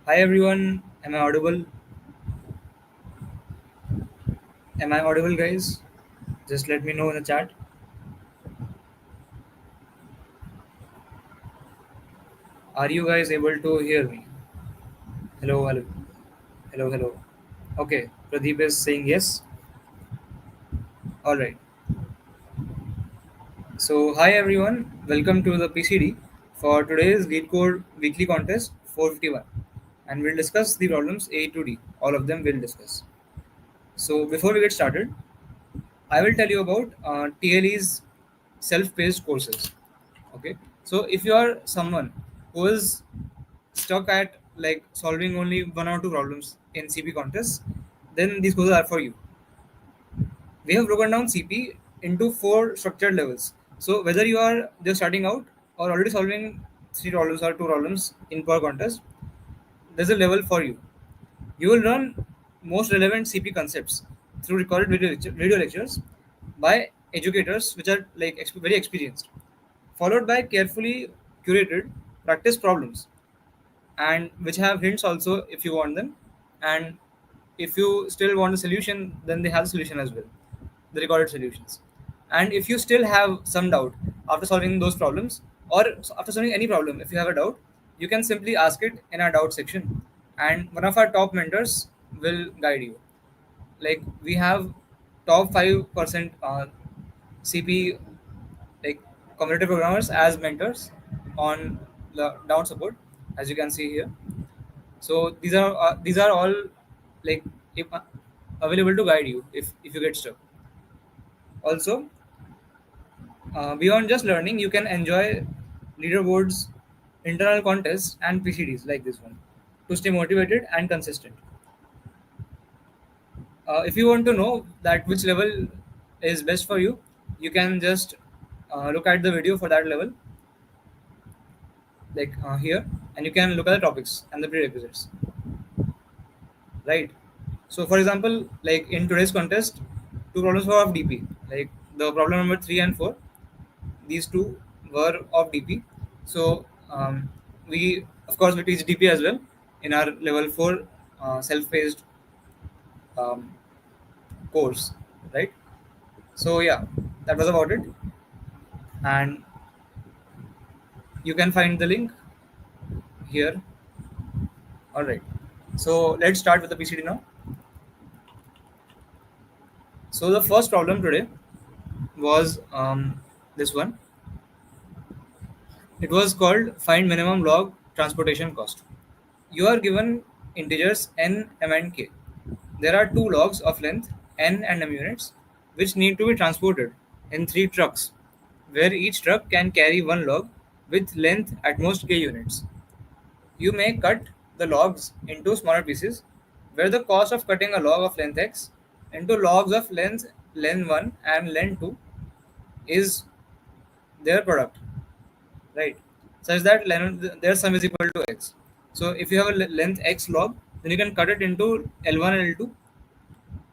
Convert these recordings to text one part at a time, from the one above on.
Hi everyone, am I audible? Am I audible, guys? Just let me know in the chat. Are you guys able to hear me? Hello, hello, hello, hello. Okay, Pradeep is saying yes. All right. So, hi everyone, welcome to the PCD for today's Leetcode Weekly Contest 451, and we'll discuss the problems A to D. All of them we'll discuss. So, before we get started, I will tell you about TLE's self-paced courses. Okay, so if you are someone who is stuck at like solving only one or two problems in CP contests, then these courses are for you. We have broken down CP into four structured levels. So whether you are just starting out or already solving three problems or two problems in per contest, there's a level for you. You will learn most relevant CP concepts through recorded video lectures by educators which are like very experienced, followed by carefully curated practice problems and which have hints also if you want them. And if you still want the solution, then they have the solution as well, the recorded solutions. And if you still have some doubt after solving those problems, or after solving any problem, if you have a doubt, you can simply ask it in our doubt section, and one of our top mentors will guide you. Like we have top 5% CP like community programmers as mentors on the down support, as you can see here. So these are all like if, available to guide you if you get stuck. Also, beyond just learning, you can enjoy leaderboards, internal contests, and PCDs like this one to stay motivated and consistent. If you want to know that which level is best for you, you can just look at the video for that level, like here, and you can look at the topics and the prerequisites, right? So, for example, like in today's contest, two problems were of DP. Like the problem number 3 and 4, these two were of DP. So we, of course, we teach DP as well in our level 4 self-paced um, course, right? So yeah, that was about it, and you can find the link here. All right. So let's start with the PCD now. So the first problem today was this one. It was called find minimum log transportation cost. You are given integers n, m, and k. There are two logs of length n and m units which need to be transported in three trucks, where each truck can carry one log with length at most k units. You may cut the logs into smaller pieces, where the cost of cutting a log of length x into logs of length len1 and len2 is their product, right? Such that their sum is equal to x. So if you have a length x log, then you can cut it into L1 and L2,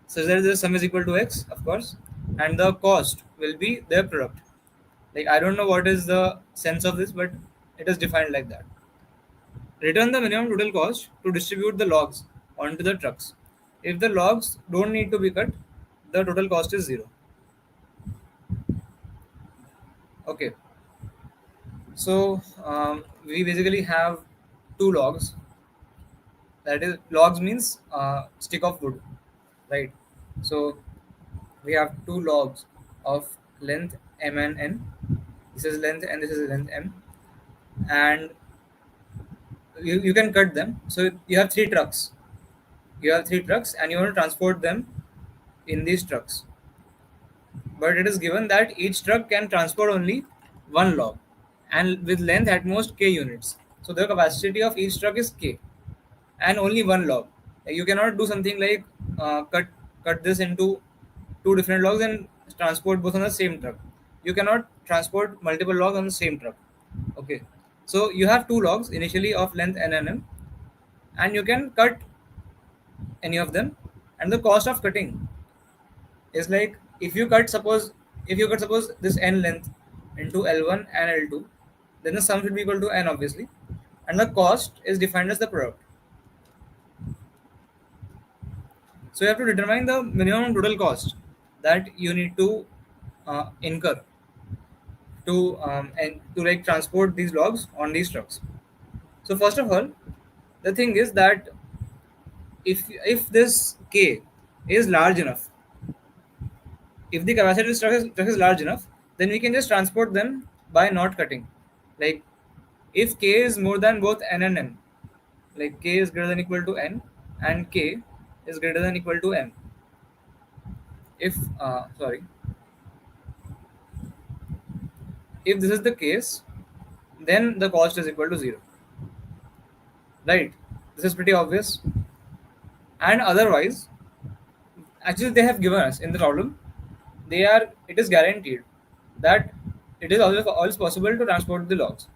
such that the sum is equal to x, of course, and the cost will be their product. Like I don't know what is the sense of this, but it is defined like that. Return the minimum total cost to distribute the logs onto the trucks. If the logs don't need to be cut, the total cost is zero. Okay, so we basically have two logs. That is, logs means stick of wood, right? So we have two logs of length m and n. This is length and this is length m, and you can cut them. So you have three trucks. You have three trucks, and you want to transport them in these trucks. But it is given that each truck can transport only one log, and with length at most k units. So the capacity of each truck is k, and only one log. Like, you cannot do something like cut this into two different logs and transport both on the same truck. You cannot transport multiple logs on the same truck. Okay, so you have two logs initially of length n and m, and you can cut any of them. And the cost of cutting is like if you cut suppose this n length into L1 and L2, then the sum should be equal to n obviously, and the cost is defined as the product. So you have to determine the minimum total cost that you need to incur to like transport these logs on these trucks. So first of all, the thing is that if this K is large enough, if the capacity of this truck is large enough, then we can just transport them by not cutting. Like if K is more than both N and M, like K is greater than equal to N and K is greater than equal to M. If sorry, if this is the case, then the cost is equal to zero. Right? This is pretty obvious. And otherwise, actually they have given us in the problem, it is guaranteed that it is always possible to transport the logs.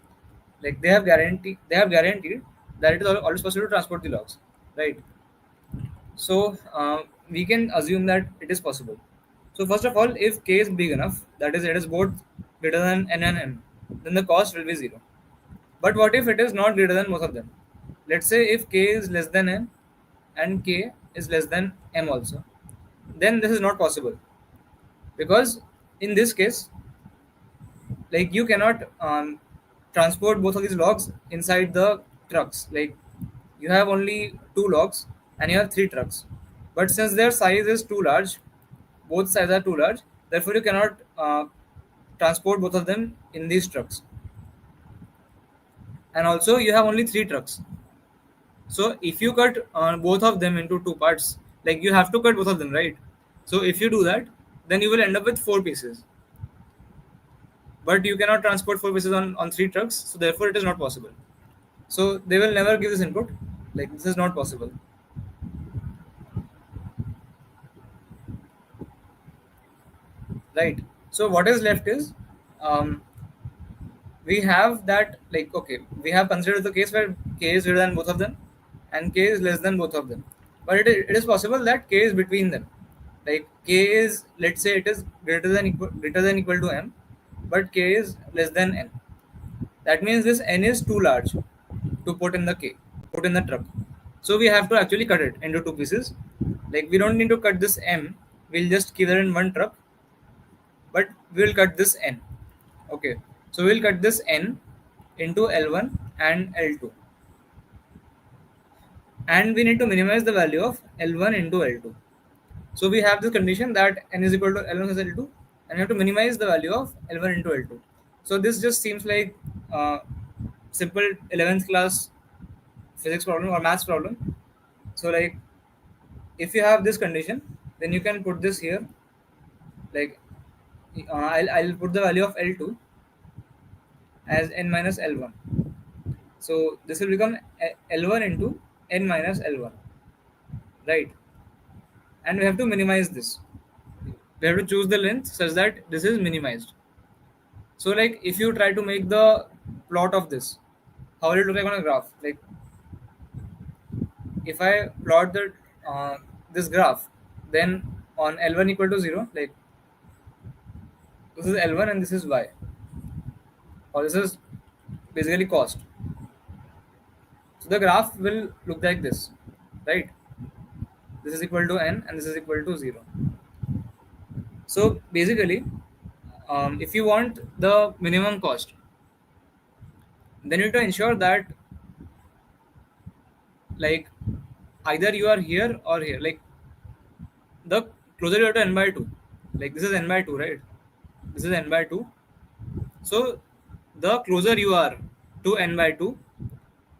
Like they have guaranteed that it is always possible to transport the logs. Right? So we can assume that it is possible. So first of all, if K is big enough, that is it is both greater than N and M, then the cost will be zero. But what if it is not greater than both of them? Let's say if K is less than N and K is less than M also, then this is not possible, because in this case, like you cannot transport both of these logs inside the trucks. Like you have only two logs and you have three trucks, but since their size is too large, both sides are too large, therefore you cannot transport both of them in these trucks. And also you have only three trucks. So if you cut both of them into two parts, like you have to cut both of them, right? So if you do that, then you will end up with four pieces. But you cannot transport four pieces on three trucks, so therefore it is not possible. So they will never give this input. Like this is not possible, right? So what is left is, um, we have that, like, okay, we have considered the case where K is greater than both of them and K is less than both of them. But it is possible that K is between them. Like K is, let's say it is greater than equal to M, but K is less than N. That means this N is too large to put in the truck. So we have to actually cut it into two pieces. Like we don't need to cut this M, we'll just keep it in one truck, but we'll cut this N. Okay, so we'll cut this N into L1 and L2, and we need to minimize the value of L1 into L2. So we have this condition that N is equal to L1 plus L2, and we have to minimize the value of L1 into L2. So this just seems like simple 11th class physics problem or maths problem. So like if you have this condition, then you can put this here. Like I'll put the value of L2 as N minus L1. So this will become L1 into N minus L1, right? And we have to minimize this. We have to choose the length such that this is minimized. So like if you try to make the plot of this, how will it look like on a graph? Like if I plot the this graph, then on L1 equal to 0, like this is L1 and this is Y, or this is basically cost. So the graph will look like this, right? This is equal to N and this is equal to 0. So basically, if you want the minimum cost, then you need to ensure that, like, either you are here or here. Like the closer you are to N by 2, like this is N by 2, right? This is N by 2. So the closer you are to N by 2,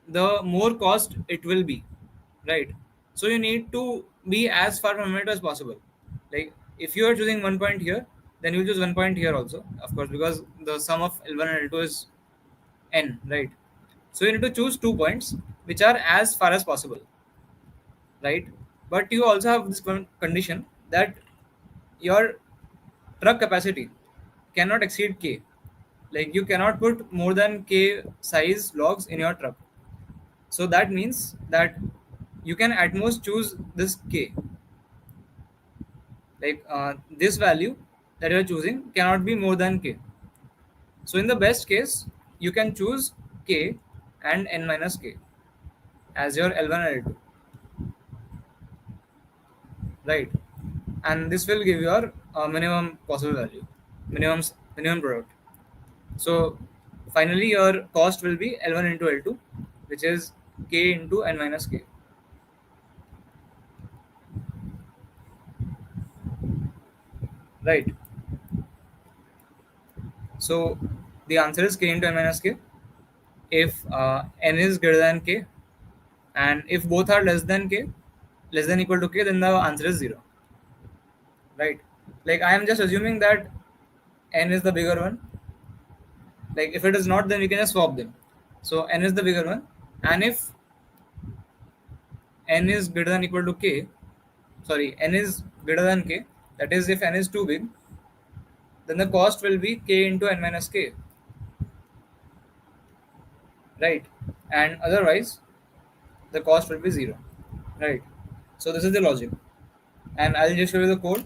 the more cost it will be, right? So you need to be as far from it as possible. Like if you are choosing 1 point here, then you choose 1 point here also, of course, because the sum of L1 and L2 is N, right? So you need to choose 2 points which are as far as possible, right? But you also have this condition that your truck capacity cannot exceed K. Like you cannot put more than K size logs in your truck. So that means that you can at most choose this K. Like this value that you are choosing cannot be more than K. So in the best case, you can choose K and N minus K as your L1 and L2. right? And this will give your minimum possible value, minimum product. So finally, your cost will be L1 into L2, which is k into n minus k, right? So the answer is k into n minus k if n is greater than k, and if both are less than equal to k, then the answer is 0, right? Like I am just assuming that n is the bigger one. Like if it is not, then we can just swap them. So n is the bigger one, and if n is greater than equal to k, sorry, n is greater than k, that is if n is too big, then the cost will be k into n minus k, right? And otherwise, the cost will be 0, right? So this is the logic, and I'll just show you the code.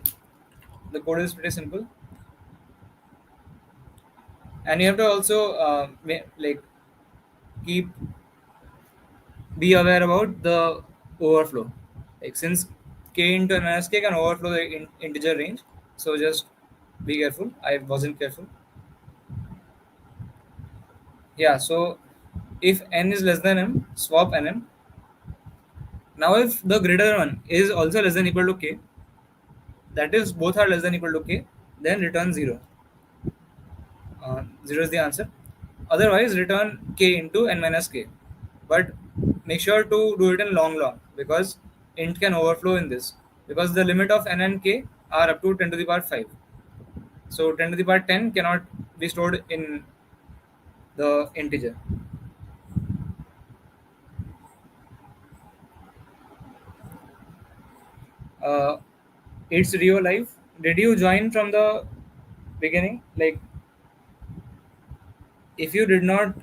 The code is pretty simple, and you have to also like keep be aware about the overflow. Like since k into n minus k can overflow the integer range, so just be careful. I wasn't careful. Yeah. So if n is less than m, swap nm. Now if the greater one is also less than equal to k, that is both are less than equal to k, then return 0. 0 is the answer. Otherwise, return k into n minus k. But make sure to do it in long because int can overflow in this, because the limit of n and k are up to 10 to the power 5. So 10 to the power 10 cannot be stored in the integer. Uh, it's Rio Live. Did you join from the beginning? If you did not,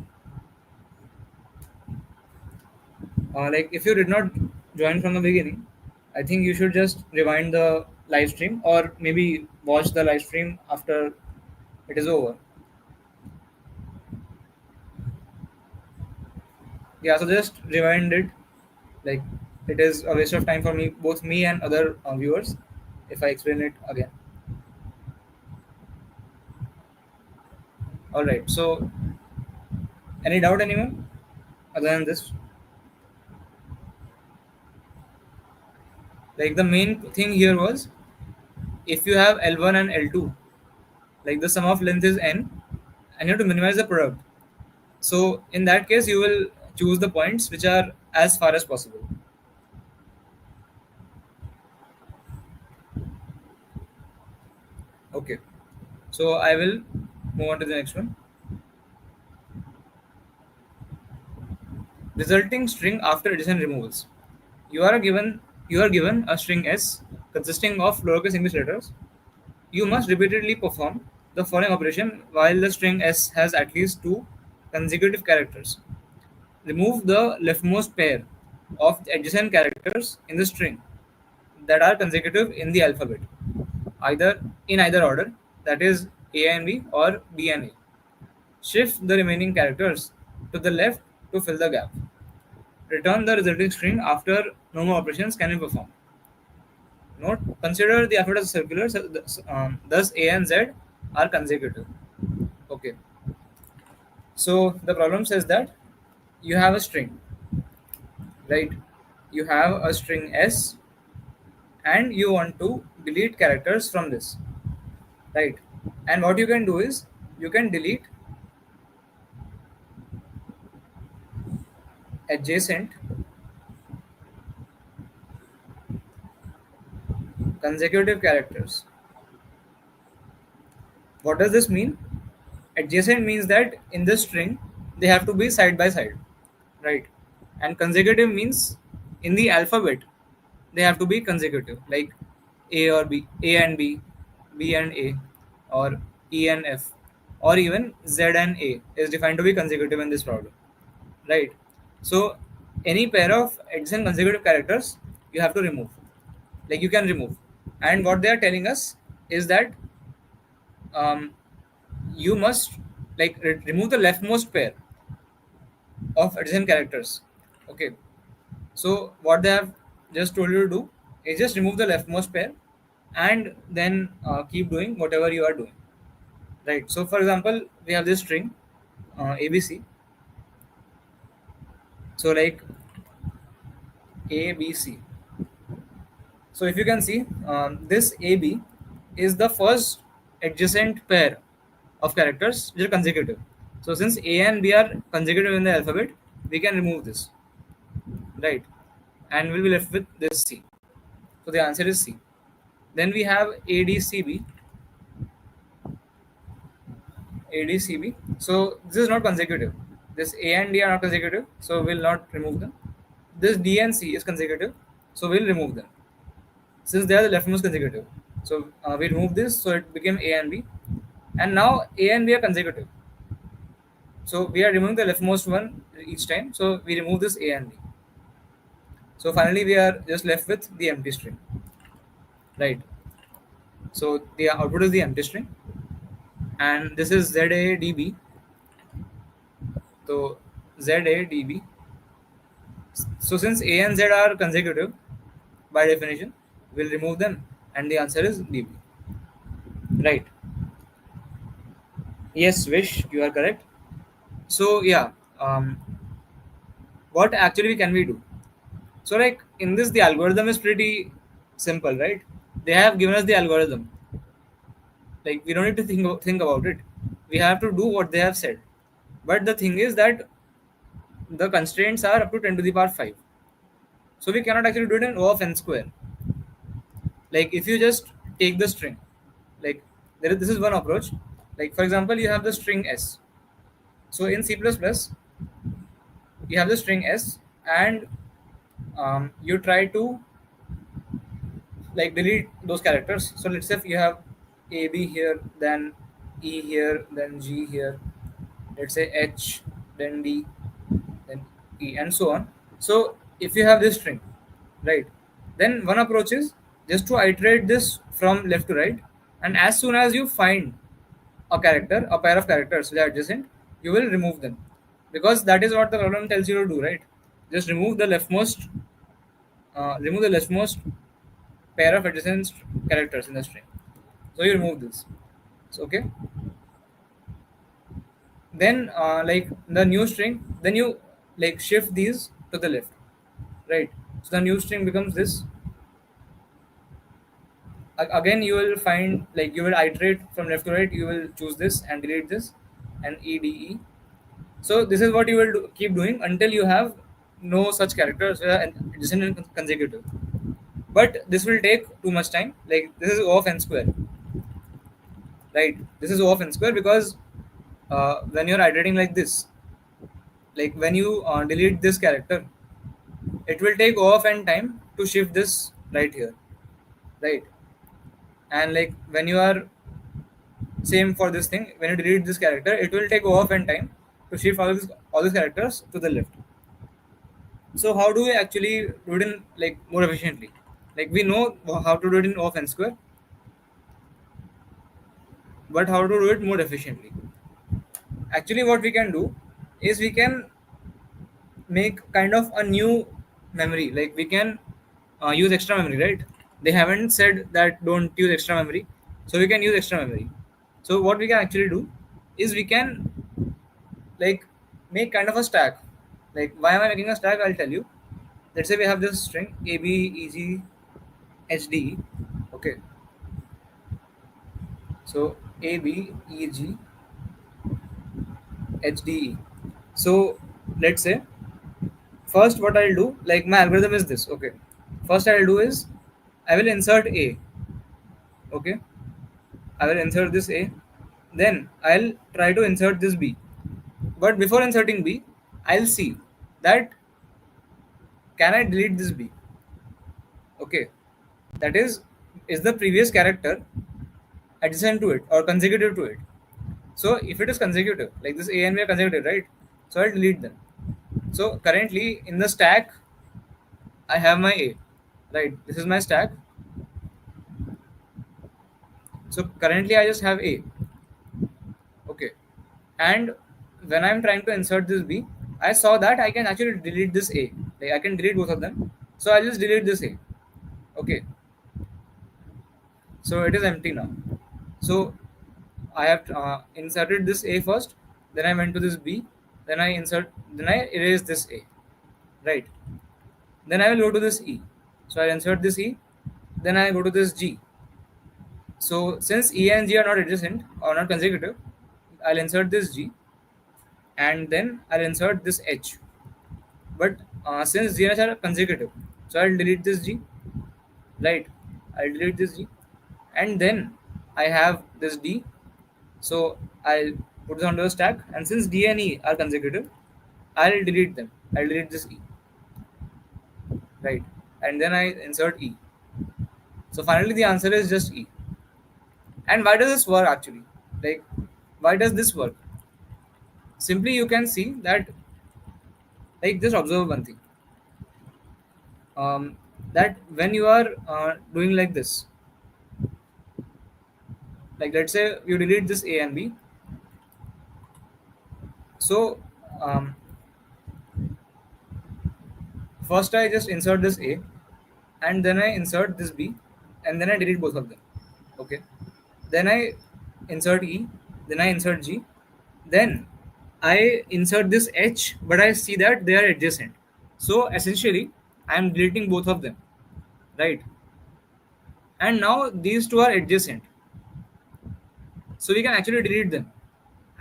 if you did not join from the beginning, I think you should just rewind the live stream, or maybe watch the live stream after it is over. Yeah, so just rewind it. Like it is a waste of time for me, both me and other viewers, if I explain it again. All right. So any doubt, anyone, other than this? Like the main thing here was, if you have L1 and L2, like the sum of length is n, and you have to minimize the product. So in that case, you will choose the points which are as far as possible. Okay. So I will move on to the next one. Resulting string after addition removals. You are given a string s consisting of lowercase English letters. You must repeatedly perform the following operation while the string s has at least two consecutive characters. Remove the leftmost pair of the adjacent characters in the string that are consecutive in the alphabet, either in either order, that is A and B or B and A. Shift the remaining characters to the left to fill the gap. Return the resulting string after no more operations can be performed. Note: consider the alphabet as circular, so thus A and Z are consecutive. Okay. So the problem says that you have a string, right? You have a string S, and you want to delete characters from this, right? And what you can do is you can delete adjacent consecutive characters. What does this mean? Adjacent means that in this string they have to be side by side, right? And consecutive means in the alphabet they have to be consecutive, like A or B, A and B, B and A, or E and F, or even Z and A is defined to be consecutive in this problem, right? So any pair of adjacent consecutive characters you have to remove, like you can remove. And what they are telling us is that um, you must remove the leftmost pair of adjacent characters. Okay. So what they have just told you to do is just remove the leftmost pair and then keep doing whatever you are doing, right? So for example, we have this string ABC. So like ABC. So if you can see, this AB is the first adjacent pair of characters which are consecutive. So since A and B are consecutive in the alphabet, we can remove this, right? And we'll be left with this C. So the answer is C. Then we have ADCB. ADCB. So this is not consecutive. This A and D are not consecutive, so we'll not remove them. This D and C is consecutive, so we'll remove them since they are the leftmost consecutive. So we remove this, so it became A and B. And now A and B are consecutive. So we are removing the leftmost one each time. So we remove this A and B. So finally we are just left with the empty string. Right. So the output is the empty string. And this is ZADB. So ZADB. So since A and Z are consecutive by definition, we'll remove them and the answer is DB. Right. Yes, Wish, you are correct. So yeah, what actually can we do? So like in this, the algorithm is pretty simple, right? They have given us the algorithm. Like we don't need to think about it. We have to do what they have said. But the thing is that the constraints are up to 10 to the power 5. So we cannot actually do it in O of n square. Like if you just take the string, like this is one approach. Like for example, you have the string S. So in C++, you have the string S, and you try to like delete those characters. So let's say if you have A B here, then E here, then G here, let's say H, then D, then E, and so on. So if you have this string, right, then one approach is just to iterate this from left to right, and as soon as you find a character, a pair of characters which are adjacent, you will remove them, because that is what the problem tells you to do, right? Just remove the leftmost pair of adjacent characters in the string. So you remove this. So okay. Then like the new string, then you like shift these to the left, right? So the new string becomes this. Again, you will find like you will iterate from left to right. You will choose this and delete this, and EDE. So this is what you will keep doing until you have no such characters adjacent and consecutive. But this will take too much time. Like this is O of n square, right? This is O of n square because when you're iterating like this, like when you delete this character, it will take O of n time to shift this right here, right? And like when you are same for this thing, when you delete this character, it will take O of n time to shift all these characters to the left. So how do we actually do it in like more efficiently? Like we know how to do it in O of n square, but how to do it more efficiently? Actually, what we can do is we can make kind of a new memory. Like we can use extra memory, right? They haven't said that don't use extra memory, so we can use extra memory. So what we can actually do is we can like make kind of a stack. Like why am I making a stack? I'll tell you. Let's say we have this string A B E G H D. Okay. So A B E G H D E. So let's say first what I'll do, like my algorithm is this. Okay. First I'll do is I will insert A. Okay. I will insert this A. Then I'll try to insert this B. But before inserting B, I'll see that can I delete this B? Okay. That is the previous character adjacent to it or consecutive to it? So if it is consecutive, like this A and B are consecutive, right? So I'll delete them. So currently in the stack, I have my A, right? This is my stack. So currently I just have A. Okay. And when I'm trying to insert this B, I saw that I can actually delete this A. Like I can delete both of them. So I'll just delete this A. Okay, so it is empty now. So I have inserted this A first, then I went to this B, then I erase this A, right? Then I will go to this E. So I insert this E, then I go to this G. So since E and G are not adjacent or not consecutive, I'll insert this G, and then I'll insert this H. But since G and H are consecutive, so I'll delete this G, right? I'll delete this G, and then I have this D. So I'll put this onto the stack, and since D and E are consecutive, I'll delete them. I'll delete this E, right? And then I insert E. So finally, the answer is just E. And why does this work actually? Like, why does this work? Simply, you can see that, like, just observe one thing. Um, that when you are doing like this, like let's say you delete this A and B. So um, first I just insert this A, and then I insert this B, and then I delete both of them. Okay. Then I insert E, then I insert G, then I insert this H, but I see that they are adjacent. So essentially, I am deleting both of them, right? And now these two are adjacent, so we can actually delete them.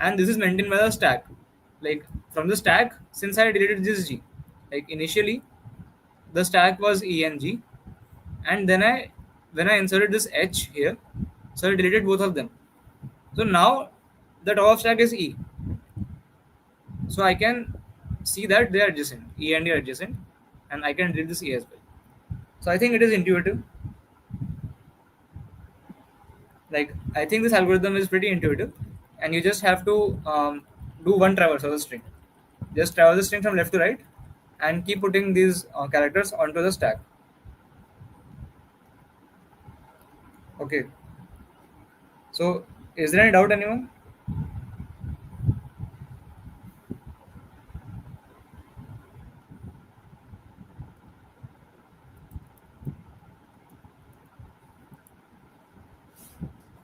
And this is maintained by the stack. Like from the stack, since I deleted this G, like initially the stack was E and G, and then I when I inserted this H here, so I deleted both of them. So now the top of stack is E. So I can see that they are adjacent. E and E are adjacent, and I can delete this E as well. So I think it is intuitive. Like I think this algorithm is pretty intuitive, and you just have to do one traverse of the string. Just traverse the string from left to right, and keep putting these characters onto the stack. Okay. So is there any doubt, anyone?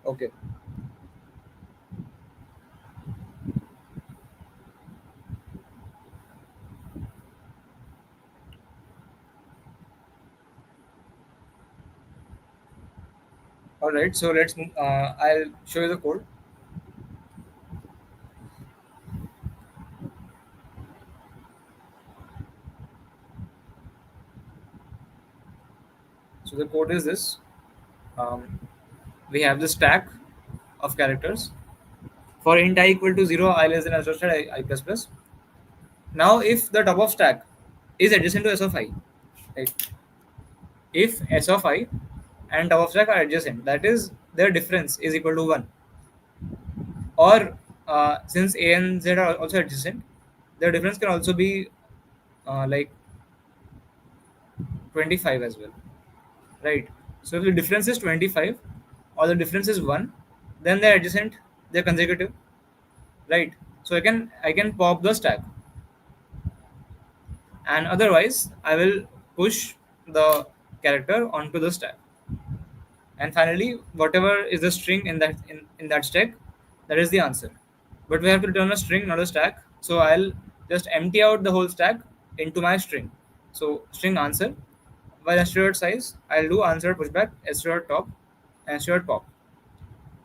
Okay. All right. So let's. I'll show you the code. So the code is this. Um, we have the stack of characters. For int I equal to 0, I less than I plus plus. Now, if the top of stack is adjacent to s of I, right? If s of I and top of stack are adjacent, that is their difference is equal to 1. Or since a and z are also adjacent, their difference can also be like 25 as well, right? So if the difference is 25 or the difference is 1, then they're adjacent, they're consecutive, right? So I can pop the stack, and otherwise I will push the character onto the stack. And finally, whatever is the string in that stack, that is the answer. But we have to return a string, not a stack. So I'll just empty out the whole stack into my string. So string answer, while str size, I'll do answer pushback str top and str pop.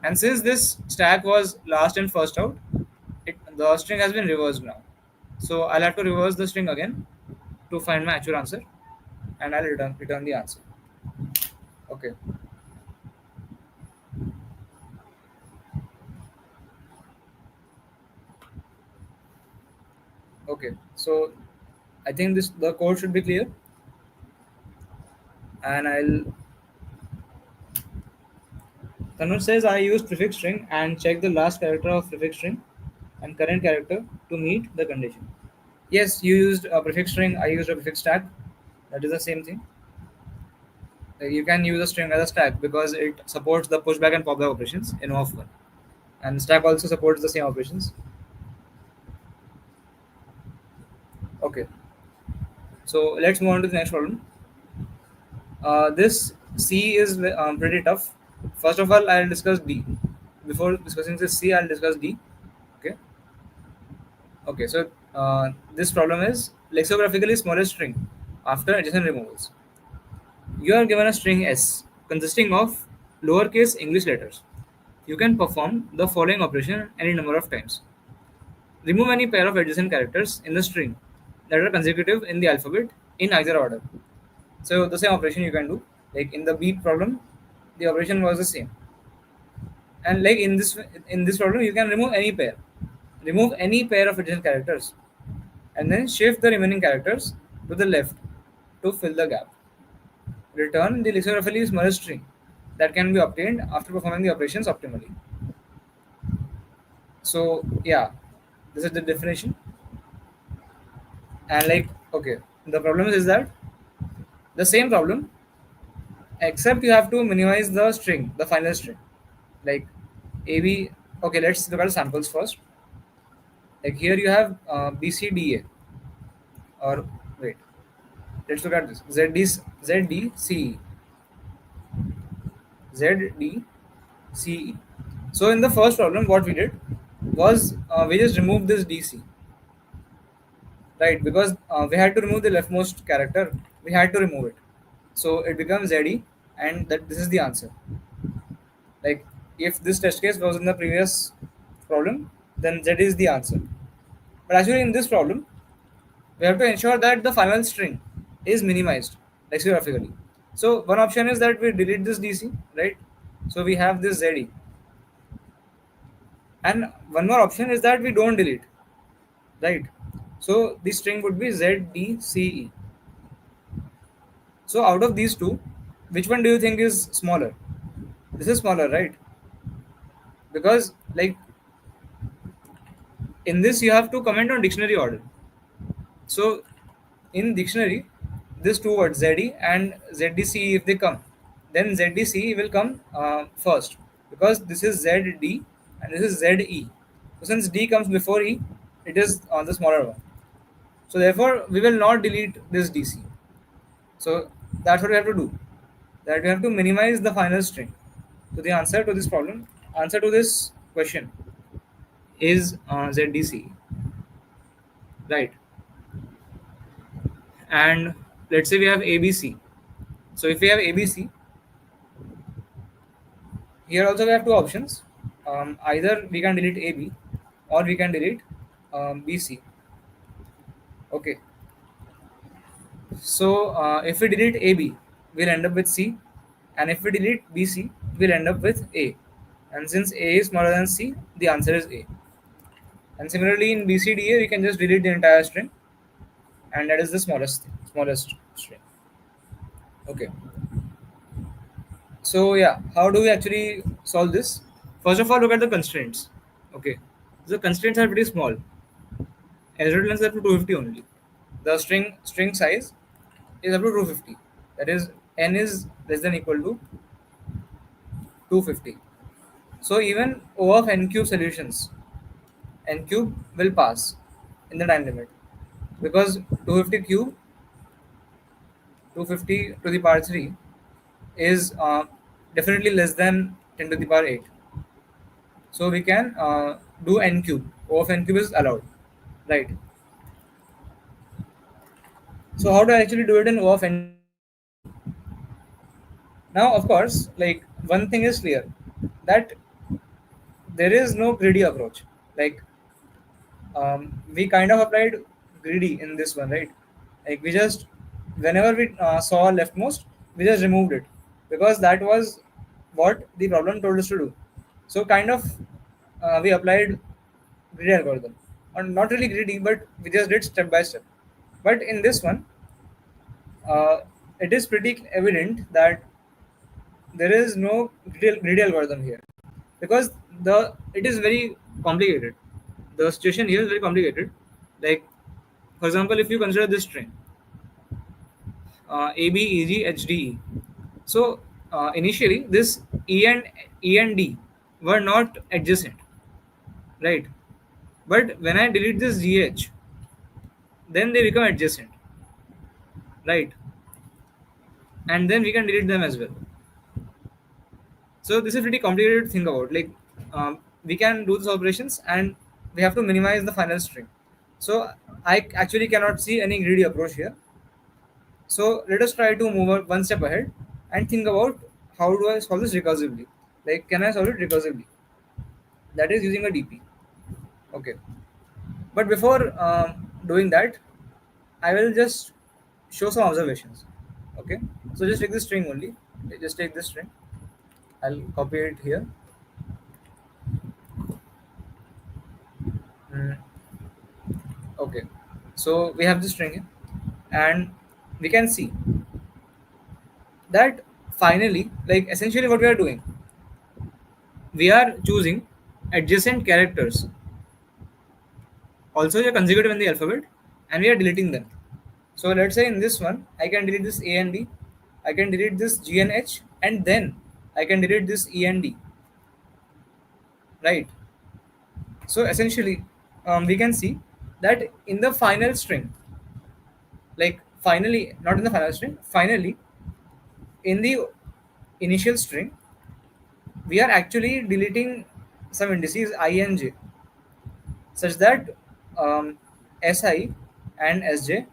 And since this stack was last and first out, the string has been reversed now. So I'll have to reverse the string again to find my actual answer, and I'll return the answer. Okay. Okay. So I think this the code should be clear, and I'll. Tanuj says I use prefix string and check the last character of prefix string and current character to meet the condition. Yes, you used a prefix string. I used a prefix tag. That is the same thing. You can use a string as a stack because it supports the pushback and popback operations in of one, and stack also supports the same operations. Okay, so let's move on to the next problem. This C is pretty tough. First of all, I'll discuss D. Before discussing the C, I'll discuss D. Okay. Okay. So this problem is lexicographically smallest string after adjacent removals. You are given a string S consisting of lowercase English letters. You can perform the following operation any number of times. Remove any pair of adjacent characters in the string that are consecutive in the alphabet in either order. So the same operation you can do. Like in the B problem, the operation was the same. And like in this problem, you can remove any pair of adjacent characters, and then shift the remaining characters to the left to fill the gap. Return the lexicographically smallest string that can be obtained after performing the operations optimally. So yeah, this is the definition. And like okay, the problem is that the same problem, except you have to minimize the string, the final string. Like AB. Okay, let's look at the samples first. Like here you have BCDA, or wait, let's look at this ZDCE, ZDCE. So in the first problem, what we did was we just removed this DC, right? Because we had to remove the leftmost character, we had to remove it. So it becomes ZE, and that this is the answer. Like if this test case was in the previous problem, then Z is the answer. But actually, in this problem, we have to ensure that the final string is minimized lexicographically. So one option is that we delete this DC, right? So we have this ZE. And one more option is that we don't delete, right? So the string would be ZDCE. So out of these two, which one do you think is smaller? This is smaller, right? Because like in this you have to comment on dictionary order. So in dictionary, these two words ZE and ZDCE, if they come, then ZDCE will come first, because this is ZD and this is ZE. So since D comes before E, it is on the smaller one. So therefore, we will not delete this DC. So that's what we have to do. That we have to minimize the final string. So the answer to this problem, answer to this question is ZDC, right? And let's say we have ABC. So if we have ABC, here also we have two options. Either we can delete AB or we can delete BC. Okay. So if we delete AB, we'll end up with C, and if we delete BC, we'll end up with A. And since A is smaller than C, the answer is A. And similarly in BCDA, we can just delete the entire string, and that is the smallest string. Okay. So yeah, how do we actually solve this? First of all, look at the constraints. Okay, the constraints are pretty small. Error length is up to 250 only. The string size is up to 250. That is, n is less than equal to 250. So even O of n cube solutions, n cube will pass in the time limit, because 250 to the power 3 is definitely less than 10 to the power 8. So we can do n cube. O of n cube is allowed, right? So how do I actually do it in O of n? Now, of course, like one thing is clear, that there is no greedy approach. Like we kind of applied greedy in this one, right? Like we just, whenever we saw leftmost, we just removed it, because that was what the problem told us to do. So kind of we applied greedy algorithm, or not really greedy, but we just did step by step. But in this one, uh, it is pretty evident that there is no greedy algorithm here, because the it is very complicated. The situation here is very complicated. Like for example, if you consider this string A B E G H D E, so initially this E and D were not adjacent, right? But when I delete this GH, then they become adjacent, right? and then we can delete them as well. So this is pretty complicated to think about. Like we can do these operations, and we have to minimize the final string. So I actually cannot see any greedy approach here. So let us try to move one step ahead and think about how do I solve this recursively. Like, can I solve it recursively? That is using a DP. Okay. But before doing that, I will just show some observations. Okay. So just take this string only. Just take this string. I'll copy it here. Mm, okay. So we have this string here, and we can see that finally, like essentially, what we are doing, we are choosing adjacent characters. Also, they're consecutive in the alphabet, and we are deleting them. So let's say in this one, I can delete this A and B, I can delete this G and H, and then I can delete this E and D, right? So essentially, we can see that in the final string, like finally, not in the final string, finally, in the initial string, we are actually deleting some indices I and J, such that Si and Sj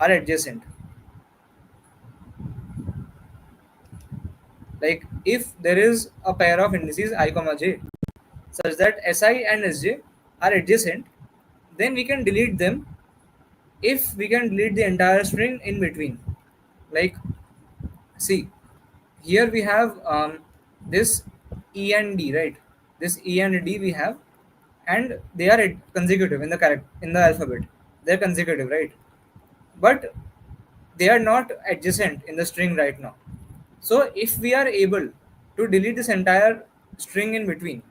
are adjacent. Like if there is a pair of indices I comma j such that Si and Sj are adjacent, then we can delete them if we can delete the entire string in between. Like, see, here we have this E and D, right? This E and D we have, and they are consecutive in the in the alphabet. They're consecutive, right? But they are not adjacent in the string right now. So if we are able to delete this entire string in between,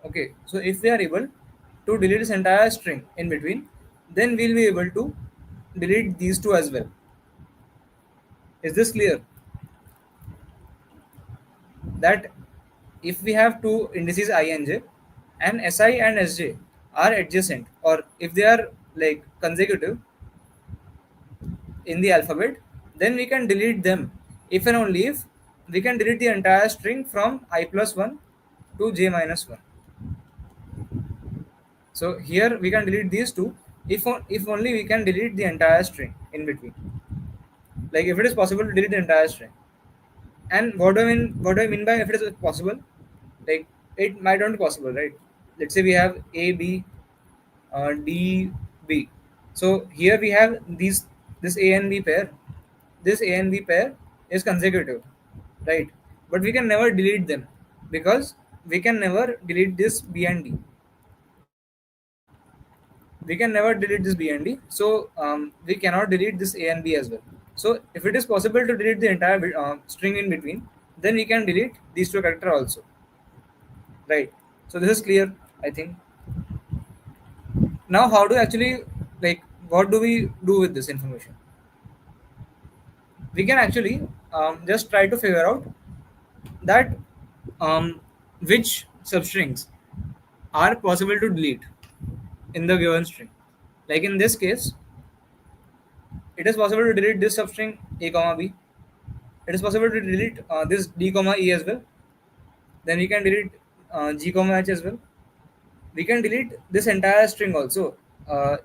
okay, so if we are able to delete this entire string in between, then we'll be able to delete these two as well. Is this clear? That if we have two indices I and j, and Si and Sj are adjacent, or if they are like consecutive in the alphabet, then we can delete them if and only if we can delete the entire string from I plus 1 to j minus 1. So here we can delete these two if only we can delete the entire string in between. Like if it is possible to delete the entire string. And what do I mean by if it is possible? Like it might not be possible, right? Let's say we have A, B, D, B. So here we have this A and B pair. This A and B pair is consecutive, right? But we can never delete them because we can never delete this B and D. We can never delete this B and D, so we cannot delete this A and B as well. So if it is possible to delete the entire string in between, then we can delete these two characters also, right? So this is clear, I think. Now, how to actually, like, what do we do with this information? We can actually just try to figure out that which substrings are possible to delete in the given string. Like in this case, it is possible to delete this substring A comma B. It is possible to delete this D comma E as well. Then we can delete G comma H as well. We can delete this entire string also, uh,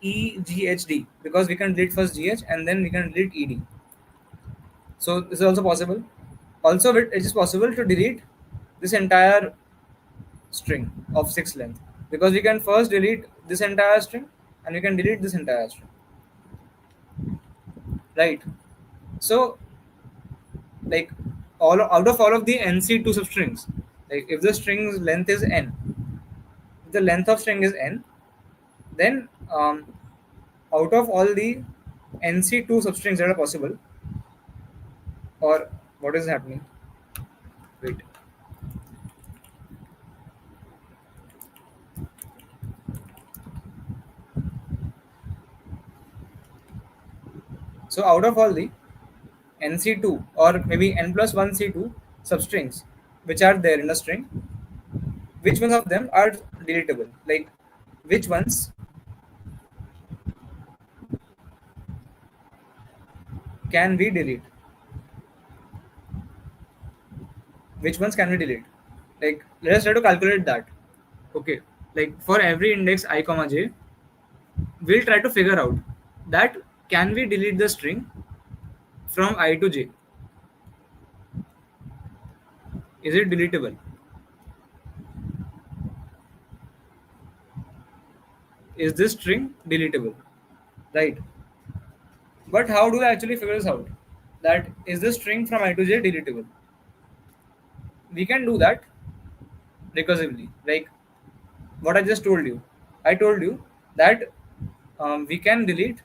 E G H D, because we can delete first G H and then we can delete E D. So this is also possible. Also, it is possible to delete this entire string of 6 length, because we can first delete this entire string and we can delete this entire string, right? So like out of all of the NC2 substrings, like if the string's length is n, if the length of string is n, then out of all the NC2 substrings that are possible, or what is happening? Wait. So out of all the NC2 or maybe n plus 1 C2 substrings which are there in a string, which ones of them are deletable? Like which ones can we delete? Which ones can we delete? Like, let us try to calculate that. Okay, like for every index I comma j, we'll try to figure out that can we delete the string from I to j. Is it deletable? Is this string deletable? Right. But how do I actually figure this out? That is this string from I to j deletable? We can do that recursively. Like what I just told you. I told you that we can delete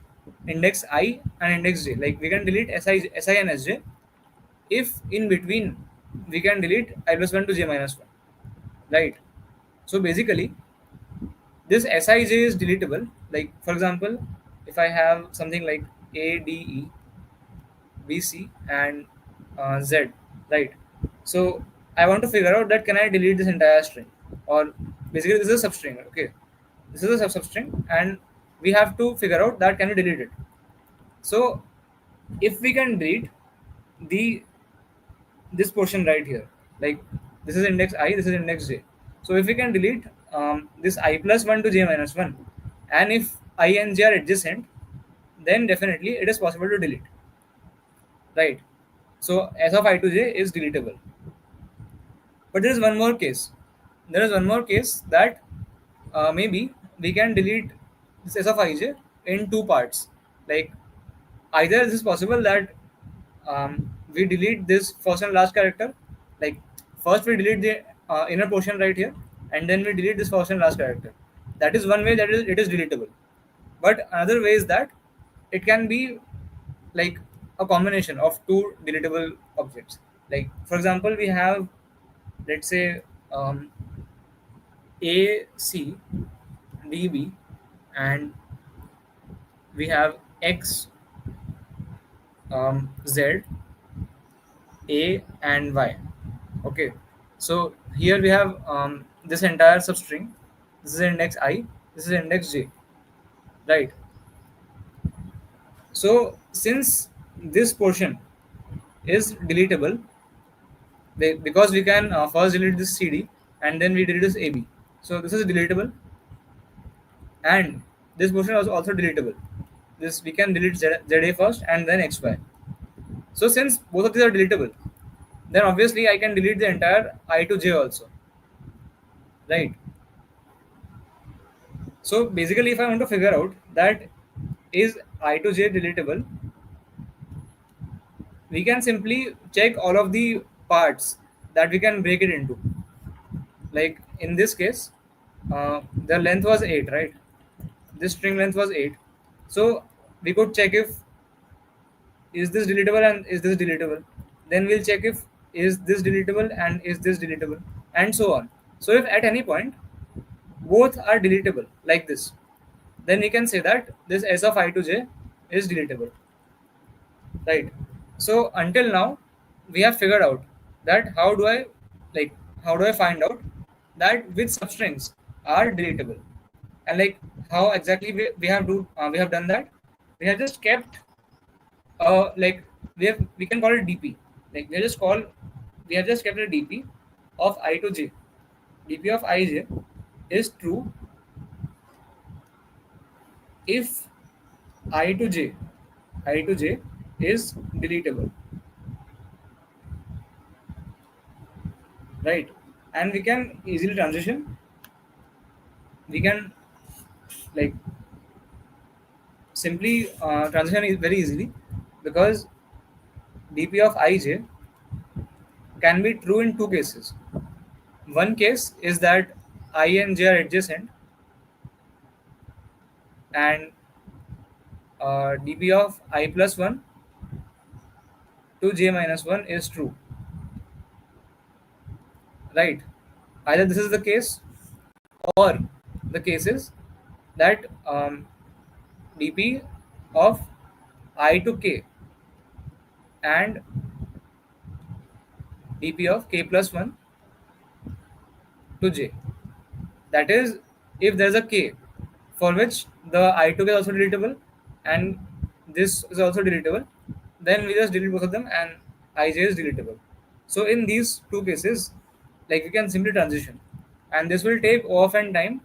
index I and index j. Like we can delete si and sj if in between we can delete I plus 1 to j minus 1. Right. So basically, this Sij is deletable. Like for example, if I have something like A, D, E, B, C, and Z, right? So I want to figure out that can I delete this entire string, or basically this is a substring. Okay, this is a substring, and we have to figure out that can we delete it. So if we can delete the this portion right here, like this is index I, this is index j. So if we can delete this I plus 1 to j minus 1, and if I and j are adjacent, then definitely it is possible to delete, right? So s of I to j is deletable. But there is one more case. There is one more case that maybe we can delete this s of ij in two parts. Like either this is possible that we delete this first and last character. Like first we delete the inner portion right here, and then we delete this first and last character. That is one way that it is deletable. But another way is that it can be like a combination of two deletable objects. Like for example, we have, let's say, A C D B, and we have X Z A and Y. Okay, so here we have this entire substring. This is index I, this is index j, right? So since this portion is deletable, because we can first delete this cd and then we delete this ab, so this is deletable, and this portion is also deletable. This we can delete za first and then xy. So since both of these are deletable, then obviously I can delete the entire I to j also, right? So basically, if I want to figure out that is I to j deletable, we can simply check all of the parts that we can break it into. Like in this case, the length was 8, right? This string length was 8. So we could check if is this deletable and is this deletable. Then we'll check if is this deletable and is this deletable, and so on. So if at any point both are deletable like this, then we can say that this s of I to j is deletable, right? So until now we have figured out that like how do I find out that which substrings are deletable, and like how exactly we have done that. We have just kept like we can call it dp. Like we have just kept a dp of I to j. Dp of ij is true if I to j is deletable, right? And we can easily transition. We can like simply transition is very easily, because dp of ij can be true in two cases. One case is that I and j are adjacent, and dp of I plus 1 to j minus 1 is true, right? Either this is the case, or the case is that dp of I to k and dp of k plus 1 to j. That is, if there's a k for which the I to k is also deletable and this is also deletable, then we just delete both of them and ij is deletable. So in these two cases, like we can simply transition, and this will take O of n time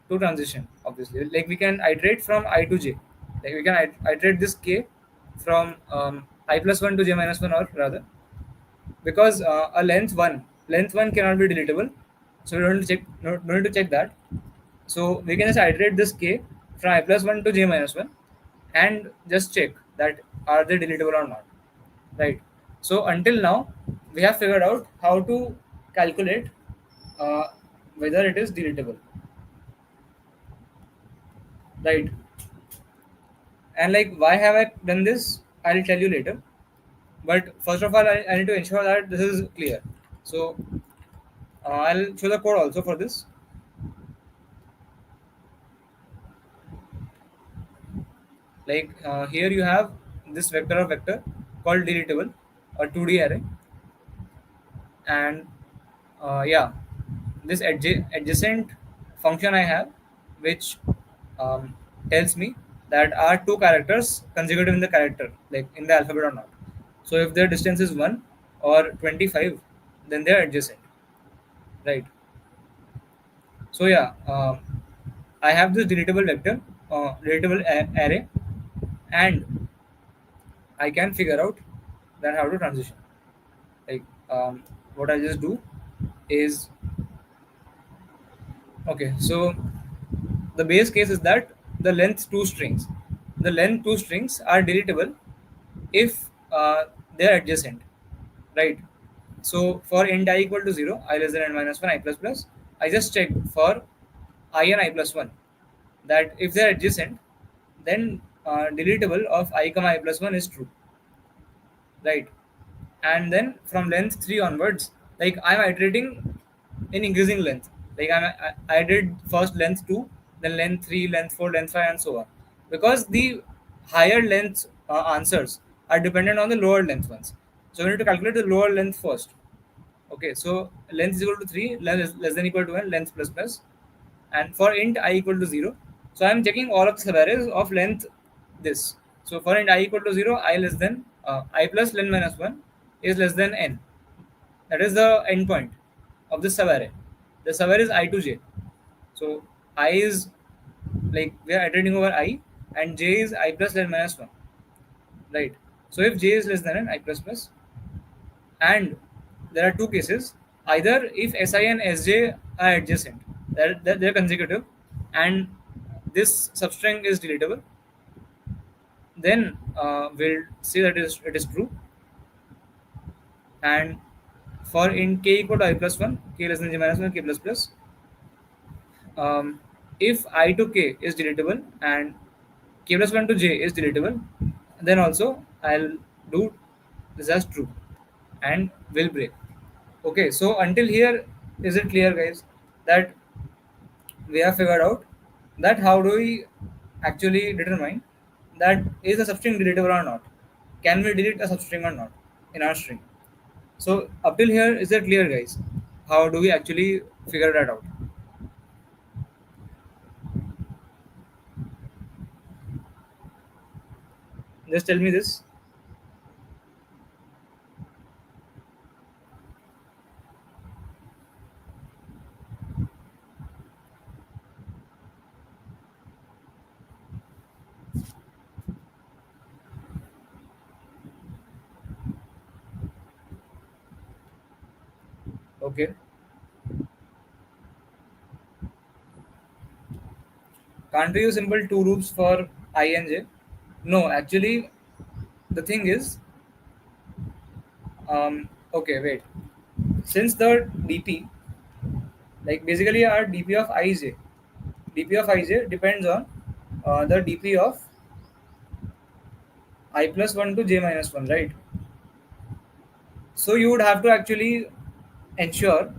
to transition. Obviously, like we can iterate from I to j, like we can iterate this k from I plus 1 to j minus 1, or rather, because a length one cannot be deletable, so we don't need to check, no need to check that. So we can just iterate this k from I plus 1 to j minus 1 and just check that are they deletable or not, right? So until now we have figured out how to calculate uh, whether it is deletable, right? And like why have I done this, I'll tell you later. But first of all, I need to ensure that this is clear. So I'll show the code also for this. Like here you have this vector of vector called deletable, a 2D array, and yeah, this adjacent function I have, which um, tells me that are two characters consecutive in the character, like in the alphabet or not. So if their distance is 1 or 25, then they are adjacent, right? So yeah, I have this deletable vector, deletable array, and I can figure out that how to transition. Like what I just do is, okay. So the base case is that the length two strings are deletable if they are adjacent, right? So for int I equal to 0, I less than n minus 1, I plus plus, I just check for I and I plus 1 that if they are adjacent, then deletable of I comma I plus 1 is true, right? And then from length 3 onwards, like I'm iterating in increasing length. Like I did first length 2, then length 3, length 4, length 5, and so on, because the higher length answers are dependent on the lower length ones. So we need to calculate the lower length first. Okay, so length is equal to 3, length is less than equal to n, length plus plus, and for int I equal to 0, so I'm checking all of the subarrays of length this. So for int I equal to 0, I less than I plus len minus 1 is less than n. That is the endpoint of this subarray. The subarray is I to j. So I is, like we are iterating over I, and j is I plus len minus 1, right? So if j is less than n, I plus plus, and there are two cases. Either if Si and Sj are adjacent, they're consecutive, and this substring is deletable, then we'll say that it is true. And for in k equal to I plus 1, k less than j minus 1, k plus plus, if I to k is deletable and k plus 1 to j is deletable, then also I'll do this as true and will break. Okay, so until here, is it clear, guys, that we have figured out that how do we actually determine that is a substring deletable or not? Can we delete a substring or not in our string? So up till here, is that clear, guys? How do we actually figure that out? Just tell me this. Okay. Can't we use simple two loops for I and j? No, actually, the thing is, okay, wait. Since the DP, like basically our DP of IJ, DP of IJ depends on the DP of I plus 1 to j minus 1, right? So you would have to actually ensure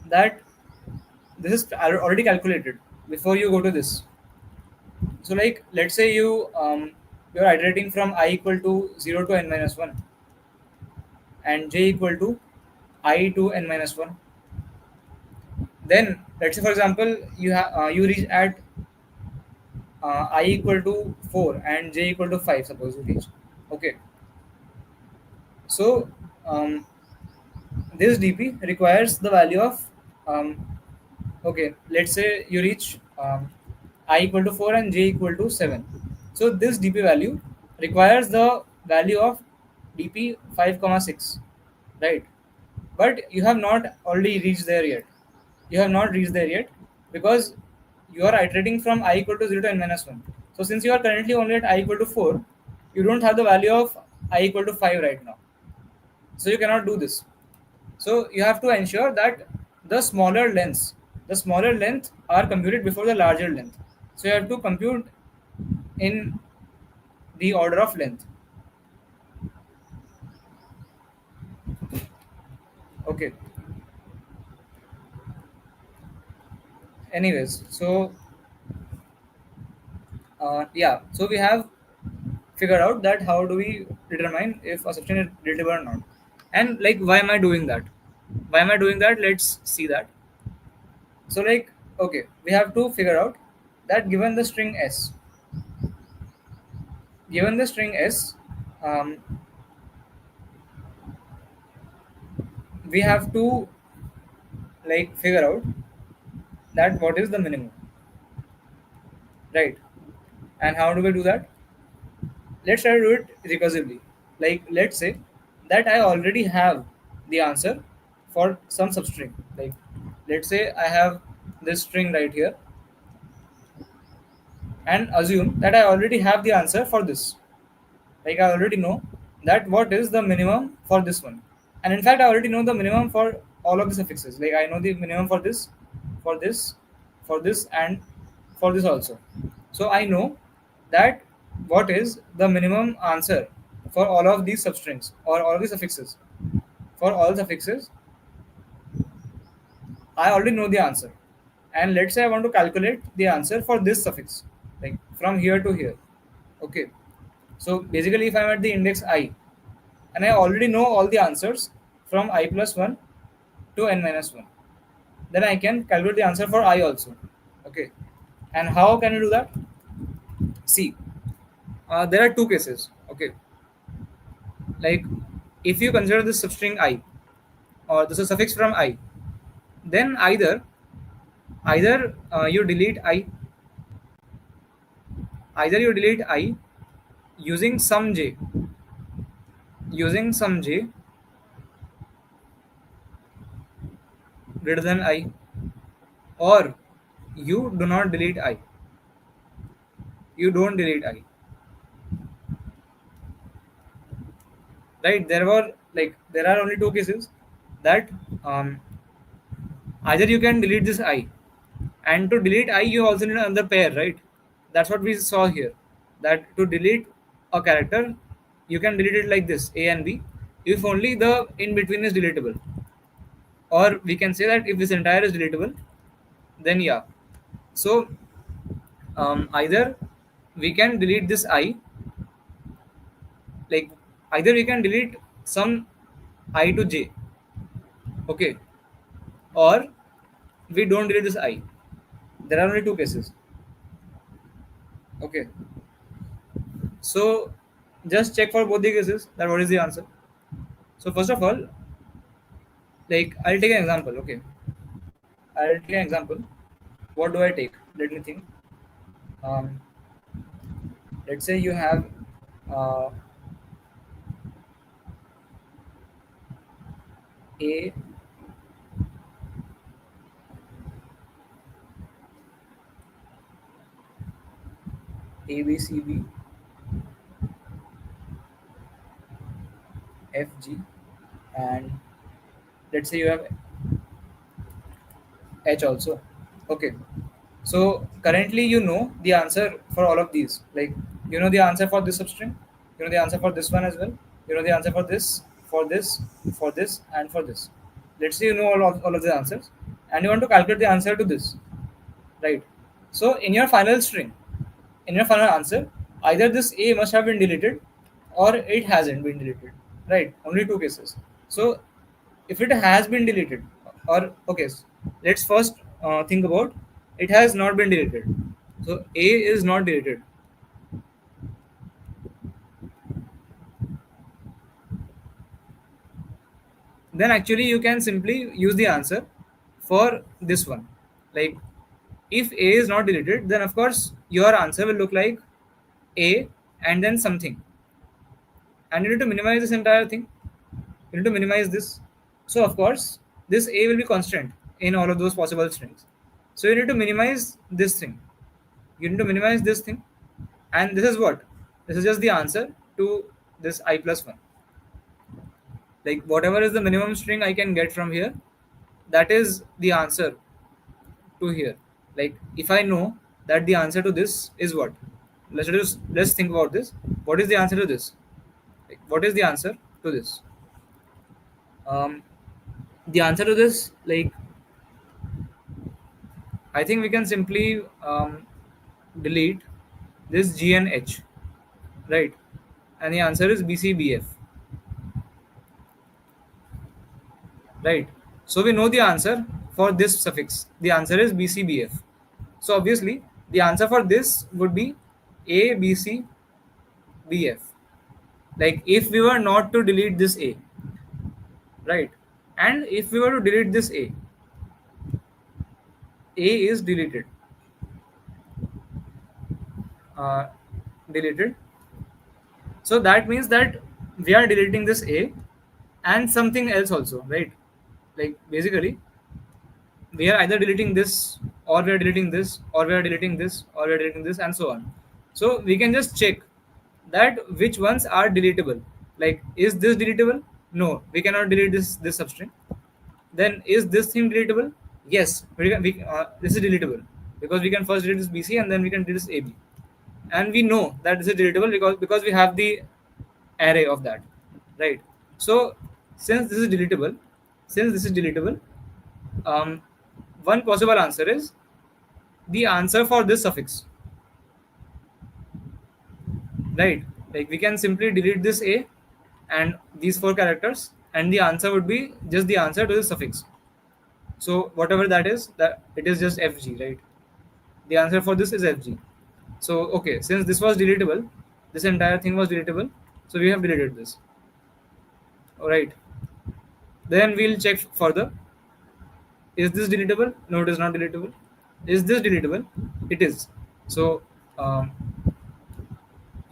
that this is already calculated before you go to this. So like let's say you're iterating from I equal to 0 to n minus 1 and j equal to I to n minus 1. Then let's say for example you reach at I equal to 4 and j equal to 5, suppose you reach. Okay. So this DP requires the value of um, okay, let's say you reach I equal to 4 and j equal to 7. So this DP value requires the value of DP 5 comma 6, right? But you have not already reached there yet. You have not reached there yet because you are iterating from I equal to 0 to n minus 1. So since you are currently only at I equal to 4, you don't have the value of I equal to 5 right now. So you cannot do this. So you have to ensure that the smaller length are computed before the larger length. So you have to compute in the order of length. Okay. Anyways, so yeah, so we have figured out that how do we determine if a substring is relatable or not, and like why am I doing that? Why am I doing that? Let's see that. So like okay, we have to figure out that given the string s, um, we have to like figure out that what is the minimum, right? And how do we do that? Let's try to do it recursively. Like let's say that I already have the answer for some substring. Like let's say I have this string right here, and assume that I already have the answer for this. Like I already know that what is the minimum for this one, and in fact I already know the minimum for all of the suffixes. Like I know the minimum for this, for this, for this, and for this also. So I know that what is the minimum answer for all of these substrings or all of these suffixes. For all suffixes I already know the answer, and let's say I want to calculate the answer for this suffix, like from here to here. Okay, so basically if I'm at the index I and I already know all the answers from I plus 1 to n minus 1, then I can calculate the answer for I also. Okay, and how can you do that? See, there are two cases. Okay, like if you consider this substring I or this is a suffix from I, then either you delete I using some j greater than I, or you do not delete I. You don't delete I, right? There are only two cases that um, either you can delete this I, and to delete I you also need another pair, right? That's what we saw here, that to delete a character you can delete it like this, A and B, if only the in between is deletable. Or we can say that if this entire is deletable, then yeah. So either we can delete this I, like either we can delete some I to j, okay, or we don't delete this I. There are only two cases. Okay, so just check for both the cases that what is the answer. So first of all, like I'll take an example. Okay, I'll take an example. What do I take? Let me think. Um, let's say you have uh, a a b c b f g, and let's say you have h also. Okay, so currently you know the answer for all of these. Like you know the answer for this substring, you know the answer for this one as well. You know the answer for this, for this, for this, and for this. Let's say you know all of the answers, and you want to calculate the answer to this, right? So in your final string, in your final answer, either this A must have been deleted, or it hasn't been deleted, right? Only two cases. So if it has been deleted, or okay, let's first think about it has not been deleted. So A is not deleted. then actually you can simply use the answer for this one. Like, if a is not deleted, then of course your answer will look like a and then something, and you need to minimize this entire thing. You need to minimize this. So of course this a will be constant in all of those possible strings. So you need to minimize this thing. You need to minimize this thing, and this is what? This is just the answer to this I plus 1. Like, whatever is the minimum string I can get from here, that is the answer to here. Like, if I know that the answer to this is what? Let's think about this. What is the answer to this? Like, what is the answer to this? Um, the answer to this, like, I think we can simply delete this G and H, right? And the answer is BCBF, right? So we know the answer for this suffix. The answer is BCBF. So obviously the answer for this would be ABCBF. Like, if we were not to delete this A, right? And if we were to delete this A is deleted. Uh, Deleted. So that means that we are deleting this A and something else also, right? Like, basically we are either deleting this, or we are deleting this, or we are deleting this, or we are deleting this, and so on. So we can just check that which ones are deletable. Like, is this deletable? No, we cannot delete this substring. Then is this thing deletable? Yes, this is deletable, because we can first delete this BC and then we can delete this AB, and we know that this is deletable because we have the array of that, right? So since this is deletable, um, one possible answer is the answer for this suffix, right? Like, we can simply delete this A and these 4 characters, and the answer would be just the answer to the suffix. So whatever that is, that it is just FG, right? The answer for this is FG. So okay, since this was deletable, this entire thing was deletable, so we have deleted this. All right. Then we'll check further. Is this deletable? No, it is not deletable. Is this deletable? It is. So um,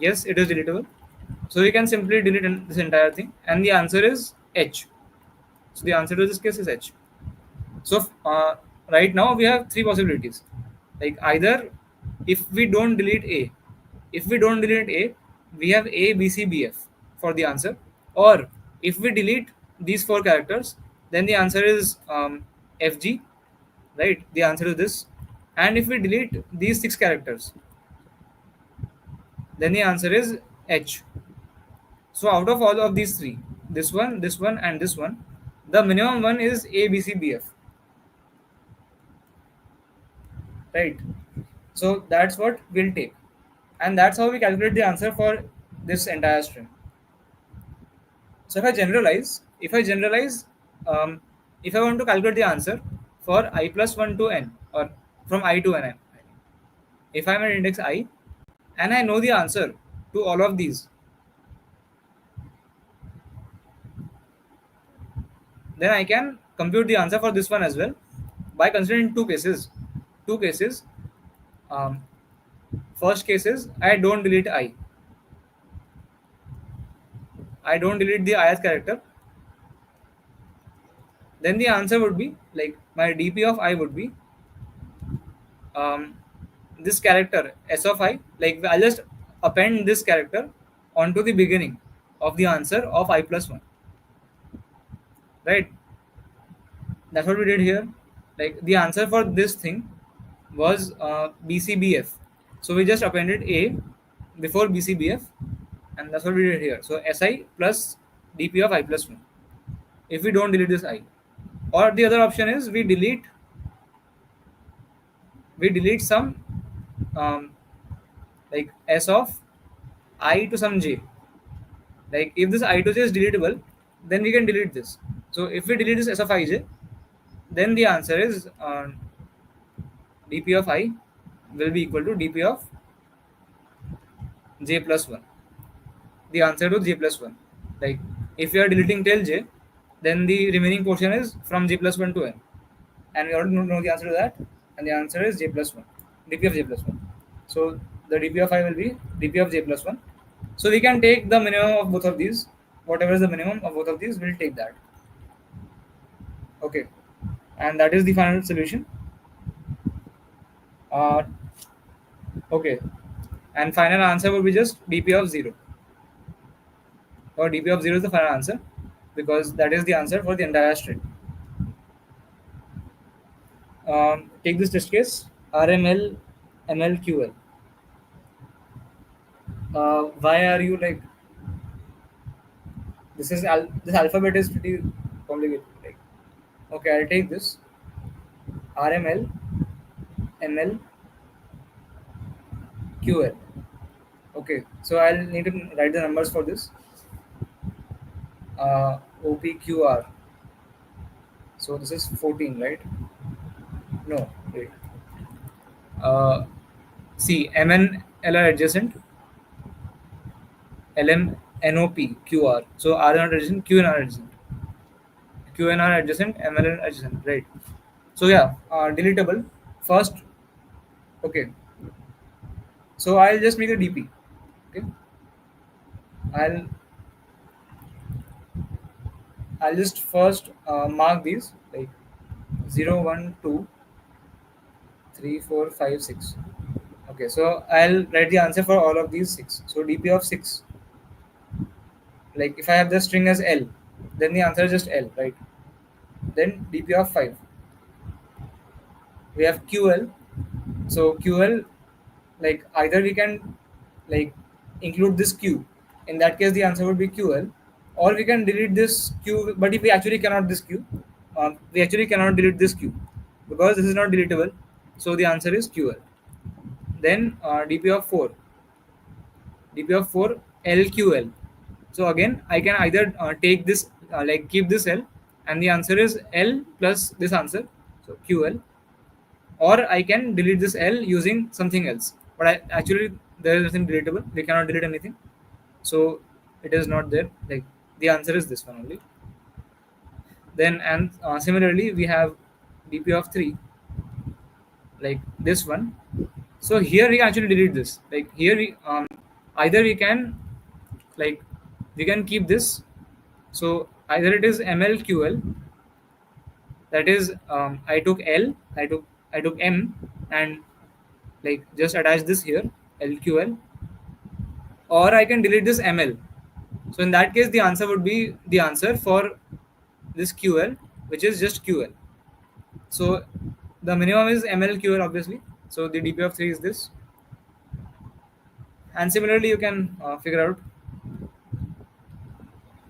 yes, it is deletable. So we can simply delete this entire thing, and the answer is H. So the answer to this case is H. So right now we have 3 possibilities. Like, either if we don't delete A, we have A, B, C, B, F for the answer. Or if we delete these 4 characters, then the answer is FG, right? The answer to this. And if we delete these 6 characters, then the answer is H. So out of all of these three, this one, and this one, the minimum one is A, B, C, B, F, right? So that's what we'll take, and that's how we calculate the answer for this entire string. So um, if I want to calculate the answer for I plus 1 to n, or from I to n, if I'm at index I and I know the answer to all of these, then I can compute the answer for this one as well by considering two cases. Two cases. Um, First case is I don't delete I. I don't delete the ith character. Then the answer would be, like, my dp of I would be this character s of I. Like, I'll just append this character onto the beginning of the answer of I plus 1. Right? That's what we did here. Like, the answer for this thing was BCBF. So we just appended A before BCBF, and that's what we did here. So SI plus DP of I plus 1. If we don't delete this I. Or the other option is we delete some like S of I to some J. Like, if this I to J is deletable, then we can delete this. So if we delete this S of ij, then the answer is dp of I will be equal to dp of j plus 1. The answer to j plus 1. Like, if we are deleting till j, Then the remaining portion is from j plus 1 to n. And we already know the answer to that. And the answer is j plus 1, dp of j plus 1. So the dp of I will be dp of j plus 1. So we can take the minimum of both of these. Whatever is the minimum of both of these, we'll take that. Okay. And that is the final solution. Uh, okay. And final answer will be just dp of 0. Or dp of 0 is the final answer because that is the answer for the entire string. Take this test case RML MLQL. Why are you like this alphabet is pretty complicated. Like, okay, I'll take this RML ML QL. Okay, so I'll need to write the numbers for this. OPQR. So this is 14, right? No, wait. Uh, See, MN are adjacent, LM NOP QR. So R not adjacent, Q and R adjacent. Q and R adjacent, ML adjacent, right? So yeah, deletable. First, okay. So I'll just make a DP. Okay, I'll I'll just first mark these like 0, 1, 2, 3, 4, 5, 6. Okay, so I'll write the answer for all of these 6. So DP of 6, like if I have the string as L, then the answer is just L, right? Then DP of 5, we have QL. So QL, like either we can like include this Q. In that case, the answer would be QL, or we can delete this Q. But if we actually cannot this Q, we actually cannot delete this Q because this is not deletable. So the answer is QL. Then DP of 4, DP of 4 LQL. So again, I can either take this like keep this L, and the answer is L plus this answer, so QL, or I can delete this L using something else. But actually there is nothing deletable. We cannot delete anything, so it is not there. Like the answer is this one only. Then and similarly we have DP of 3, like this one. So here we can actually delete this. Like here we either we can like we can keep this. So either it is MLQL, that is I took L, I took M, and like just attach this here LQL, or I can delete this ML. So in that case, the answer would be the answer for this QL, which is just QL. So the minimum is MLQL obviously. So the DP of 3 is this, and similarly you can figure out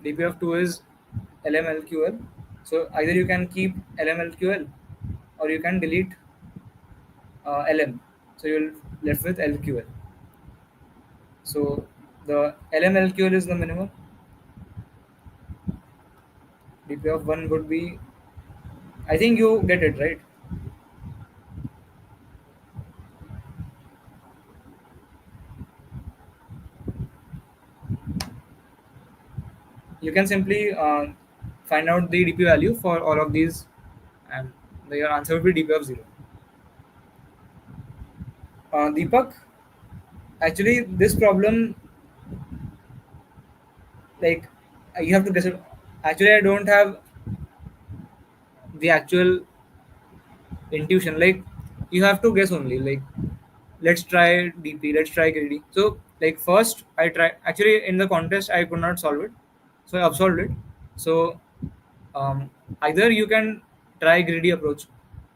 DP of 2 is LMLQL. So either you can keep LMLQL or you can delete LM. So you'll left with LQL. So the LMLQL is the minimum. DP of 1 would be, I think you get it right. You can simply find out the DP value for all of these, and your answer would be DP of 0. Deepak, actually, this problem, like, you have to guess it. Actually, I don't have the actual intuition. Like, you have to guess only. Like, let's try DP, let's try greedy. So, like, first, I try. Actually, in the contest, I could not solve it. So, I absolved it. So, either you can try greedy approach,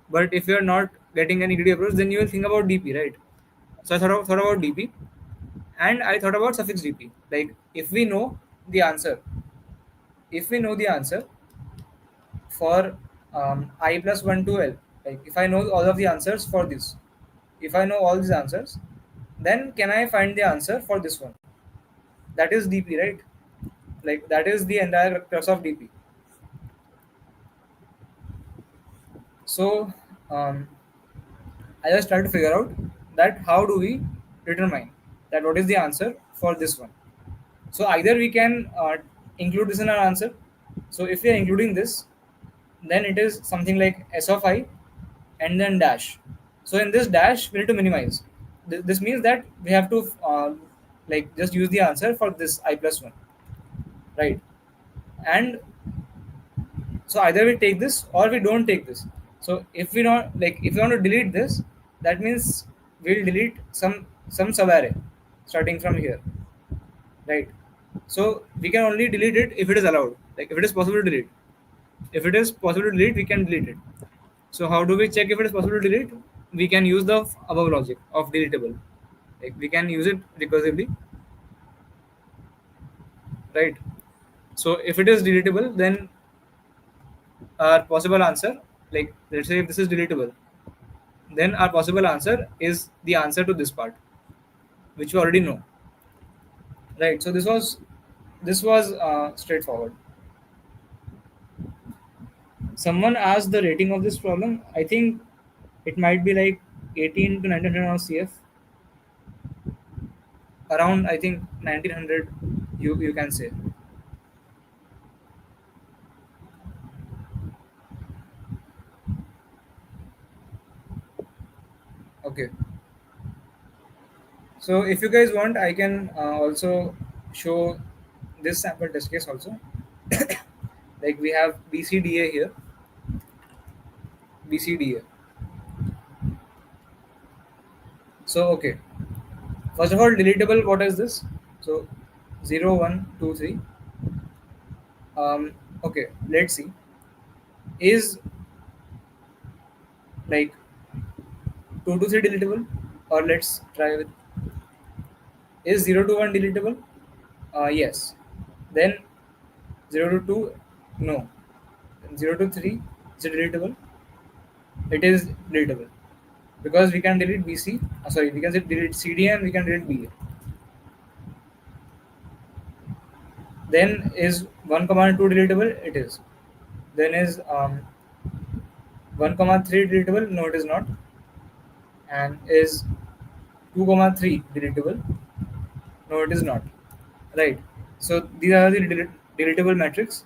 but if you're not getting any greedy approach, then you will think about DP, right? So I thought about DP, and I thought about suffix DP. Like if we know the answer, if we know the answer for I plus 1 to L, like if I know all of the answers for this, if I know all these answers, then can I find the answer for this one? That is DP, right? Like that is the entire crux of DP. So I just try to figure out that how do we determine that what is the answer for this one. So either we can include this in our answer, So if we are including this, then it is something like s of I and then dash. So in this dash, we need to minimize. This means that we have to like just use the answer for this I plus 1, right? And so either we take this or we don't take this. So if we don't, like, if we want to delete this, that means we'll delete some subarray starting from here, right? So we can only delete it if it is allowed, like if it is possible to delete. If it is possible to delete, we can delete it. So how do we check if it is possible to delete? We can use the above logic of deletable. Like we can use it recursively, right? So if it is deletable, then our possible answer, like let's say if this is deletable, then our possible answer is the answer to this part, which we already know, right? So this was straightforward. Someone asked the rating of this problem. I think it might be like 18 to 1900 on CF, around I think 1900. You can say. Okay. So if you guys want, I can also show this sample test case also. Like we have BCDA here, BCDA. So okay, first of all, deletable. What is this? So 0, 1, 2, 3. Okay, let's see. Is like 2 to 3 deletable, or let's try with, is 0 to 1 deletable? Yes. Then 0 to 2, no. 0 to 3, is it deletable? It is deletable because we can delete BC. Sorry, we can delete CD and we can delete BA. Then is 1 comma 2 deletable? It is. Then is 1 comma 3 deletable? No, it is not. And is 2 comma 3 deletable? No, it is not. Right. So these are the deletable metrics,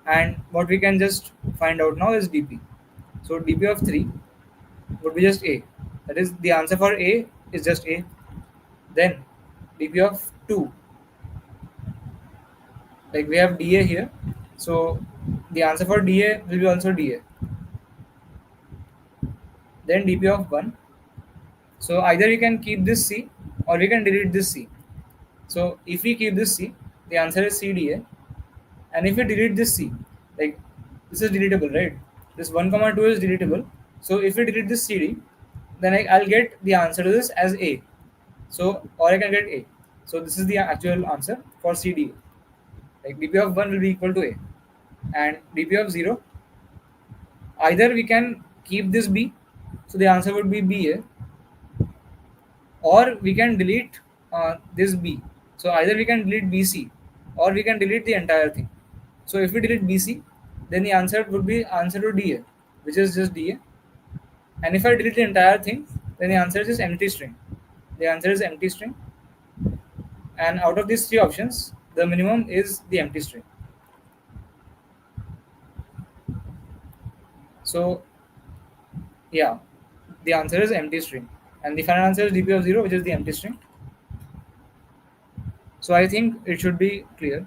and what we can just find out now is DP. So DP of 3 would be just A. That is, the answer for A is just A. Then DP of 2, like we have DA here, so the answer for DA will be also DA. Then DP of 1, so either we can keep this C or we can delete this C. So if we keep this C, the answer is CDA. And if we delete this C, like this is deletable, right? This 1 comma 2 is deletable. So if we delete this CD, then I'll get the answer to this as A. So, or I can get A. So this is the actual answer for CD. Like DP of 1 will be equal to A. And DP of 0, either we can keep this B, so the answer would be BA, or we can delete this B. So either we can delete BC or we can delete the entire thing. So if we delete BC, then the answer would be answer to DA, which is just DA. And if I delete the entire thing, then the answer is just empty string. The answer is empty string. And out of these three options, the minimum is the empty string. So yeah, the answer is empty string. And the final answer is DP of 0, which is the empty string. So I think it should be clear.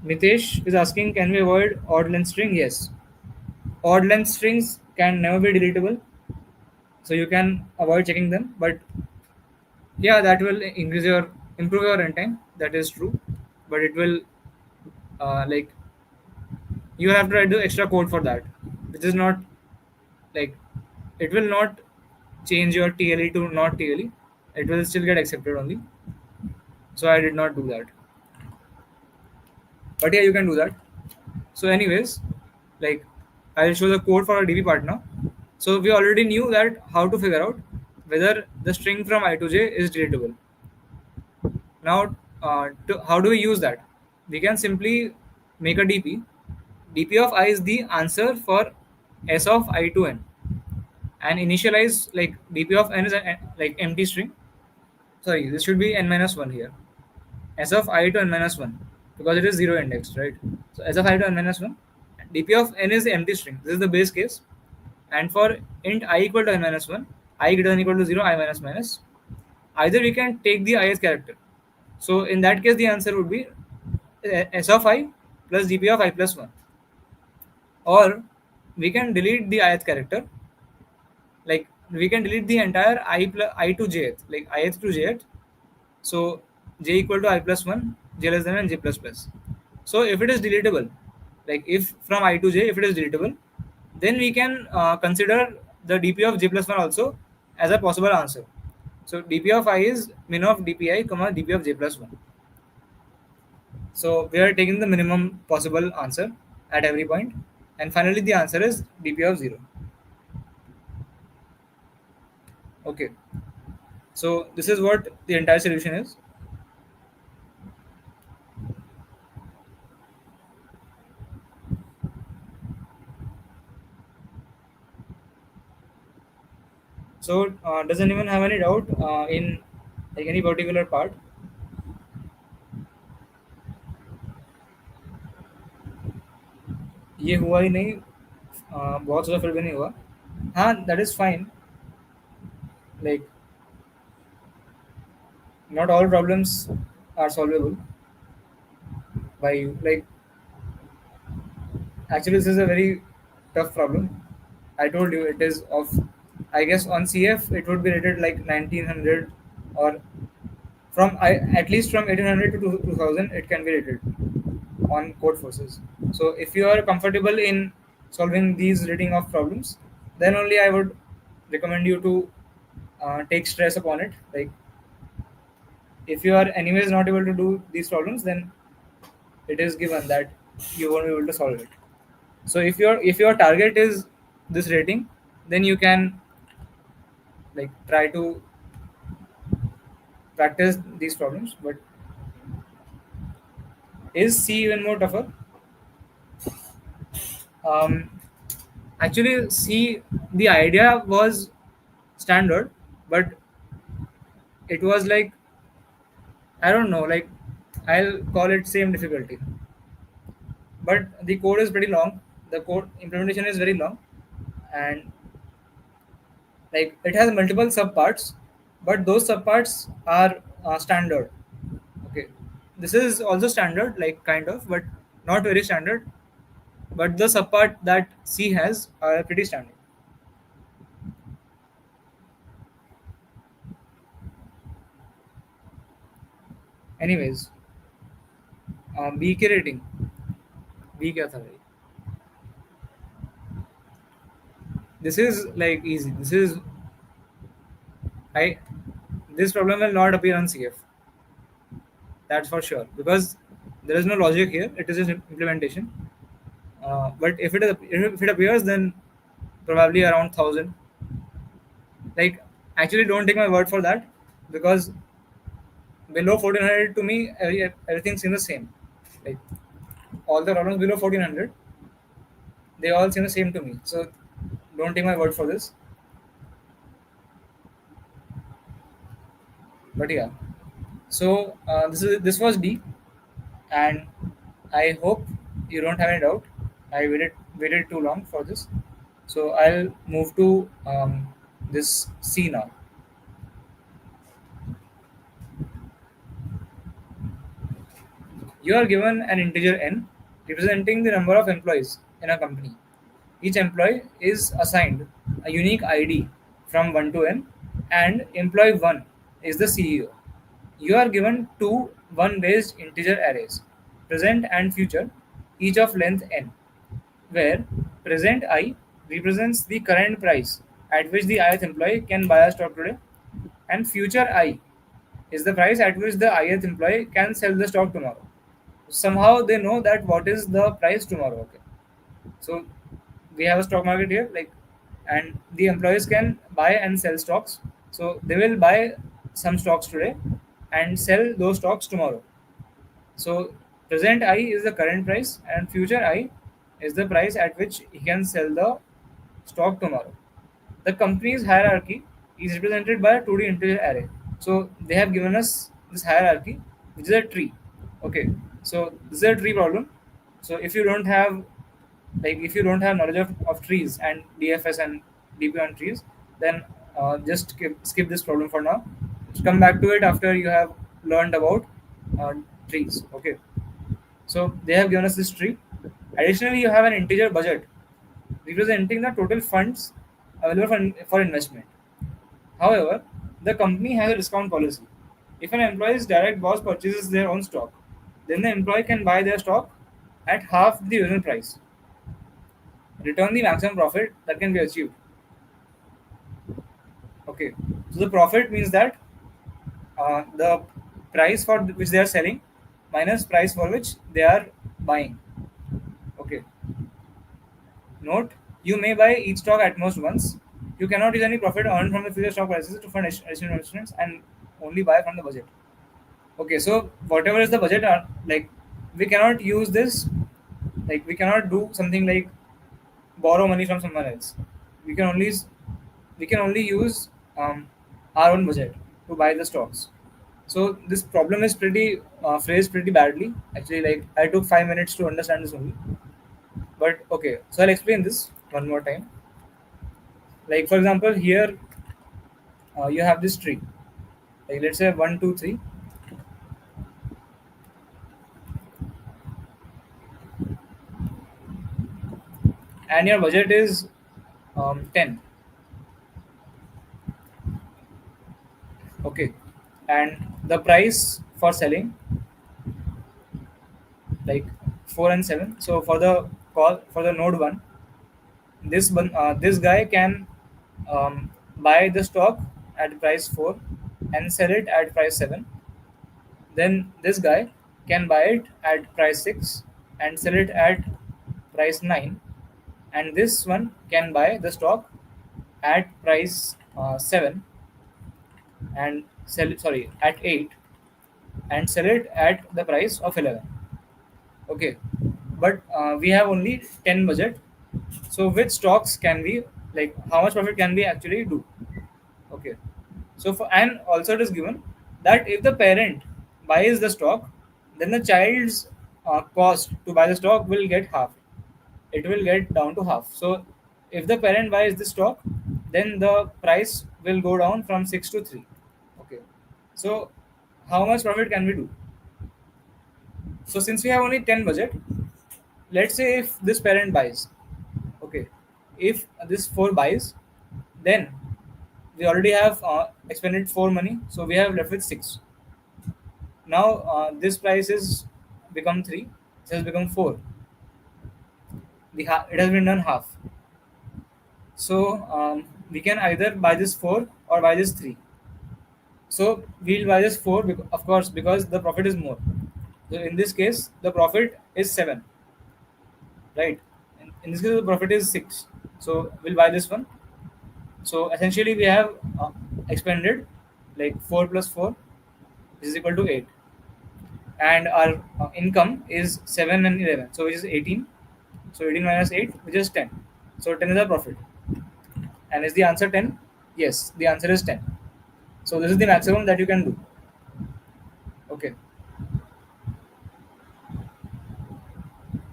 Mitesh is asking, can we avoid odd length string? Yes. Odd length strings can never be deletable, so you can avoid checking them. But yeah, that will improve your runtime. That is true, but it will like you have to write the extra code for that, which is not like it will not change your TLE to not TLE. It will still get accepted only. So I did not do that. But yeah, you can do that. So, anyways, like I'll show the code for our DB part now. So we already knew that how to figure out whether the string from I to J is deletable. Now, how do we use that? We can simply make a DP. DP of I is the answer for S of I to N, and initialize like DP of N is like empty string. Sorry, this should be N minus 1 here. S of I to N minus 1. because it is zero indexed, right? So as of I to n minus 1, dp of n is the empty string. This is the base case. And for int I equal to n minus 1, I greater than equal to 0, I minus minus, either we can take the ith character. So in that case, the answer would be s of I plus dp of I plus 1. Or we can delete the ith character, like we can delete the entire I to jth, like ith to jth. So j equal to I plus 1, j less than and j plus plus. So if it is deletable, like if from I to j, if it is deletable, then we can consider the dp of j plus 1 also as a possible answer. So dp of I is min of dpi, comma dp of j plus 1. So we are taking the minimum possible answer at every point. And finally the answer is dp of 0. Okay. So this is what the entire solution is. So does anyone have any doubt in like any particular part? ये हुआ ही नहीं, बहुत ज़्यादा फिर भी नहीं हुआ. हाँ, that is fine. Like not all problems are solvable by you. Like actually this is a very tough problem. I told you it is of, I guess on CF it would be rated like 1900, or from at least from 1800 to 2000 it can be rated on code forces. So if you are comfortable in solving these rating of problems, then only I would recommend you to take stress upon it. Like if you are anyways not able to do these problems, then it is given that you won't be able to solve it. So if your target is this rating, then you can like try to practice these problems. But is C even more tougher? Um, Actually, C, the idea was standard, but it was like, I don't know, like I'll call it same difficulty. But the code is pretty long. The code implementation is very long, and like it has multiple subparts, but those subparts are standard. Okay, this is also standard, like kind of, but not very standard. But the subpart that C has are pretty standard. Anyways, B की rating, B क्या था भाई? This is like easy. I this problem will not appear on CF. That's for sure, because there is no logic here. It is just implementation. But if it appears, then probably around 1000. Like actually, don't take my word for that, because below 1400 to me, everything seems the same. Like all the problems below 1400, they all seem the same to me. So don't take my word for this. But yeah, so this was D, and I hope you don't have any doubt. I waited too long for this, so I'll move to this C now. You are given an integer n representing the number of employees in a company. Each employee is assigned a unique ID from 1 to n, and employee 1 is the CEO. You are given two one-based integer arrays, present and future, each of length n, where present I represents the current price at which the ith employee can buy a stock today, and future I is the price at which the ith employee can sell the stock tomorrow. Somehow they know that what is the price tomorrow. Okay, so we have a stock market here, like, and the employees can buy and sell stocks. So they will buy some stocks today and sell those stocks tomorrow. So present I is the current price, and future I is the price at which he can sell the stock tomorrow. The company's hierarchy is represented by a 2D integer array. So they have given us this hierarchy, which is a tree. Okay. So this is a tree problem. So if you don't have knowledge of trees and DFS and DP on trees, then just skip this problem for now. Just come back to it after you have learned about uh, trees. Okay. So they have given us this tree. Additionally, you have an integer budget representing the total funds available for investment. However, the company has a discount policy. If an employee's direct boss purchases their own stock, then the employee can buy their stock at half the original price. Return the maximum profit that can be achieved. Okay, so the profit means that the price for which they are selling minus price for which they are buying. Okay, note, you may buy each stock at most once. You cannot use any profit earned from the future stock prices to fund additional investments and only buy from the budget. Okay, so whatever is the budget, like we cannot use this, like we cannot do something like borrow money from someone else. We can only we can only use our own budget to buy the stocks. So this problem is pretty phrased pretty badly. Actually, like I took 5 minutes to understand this only. But okay, so I'll explain this one more time. Like for example, here you have this tree. Like let's say 1, 2, 3, and your budget is 10. Okay, and the price for selling like 4 and 7. So for the call for the node one, this guy can buy the stock at price 4 and sell it at price 7. Then this guy can buy it at price 6 and sell it at price 9. And this one can buy the stock at price 7 and sell it, sorry, at 8 and sell it at the price of 11. Okay, but we have only 10 budget. So which stocks can we, like how much profit can we actually do? Okay, so for, and also it is given that if the parent buys the stock, then the child's cost to buy the stock will get half. It will get down to half. So if the parent buys the stock, then the price will go down from 6 to 3. Okay, so how much profit can we do? So since we have only 10 budget, let's say if this parent buys, okay, if this 4 buys, then we already have expended 4 money, so we have left with 6. Now this price is become 3, it has become 4. It has been done half. So we can either buy this 4 or buy this 3. So we'll buy this 4, of course, because the profit is more. So in this case, the profit is 7, right? In this case, the profit is 6. So we'll buy this one. So essentially, we have expended like 4 plus 4 is equal to 8, and our income is 7 and 11, so which is 18. So 18 minus 8, which is 10. So 10 is our profit. And is the answer 10? Yes, the answer is 10. So this is the maximum that you can do. Okay.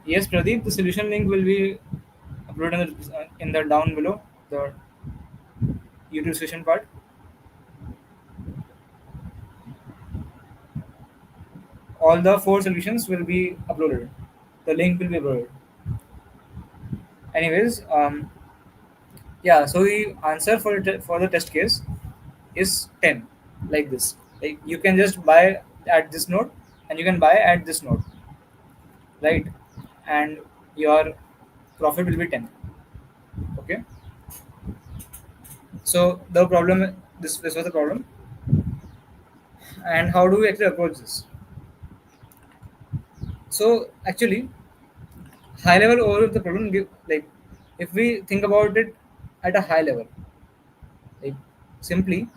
Yes, Pradeep, the solution link will be uploaded in the down below, the YouTube session part. All the 4 solutions will be uploaded. The link will be uploaded. Anyways, yeah, so the answer for the test case is 10, like this. Like you can just buy at this node and you can buy at this node, right? And your profit will be 10. Okay. So the problem, this was the problem. And how do we actually approach this? So actually, high level overview of the problem like if we think about it at a high level, like simply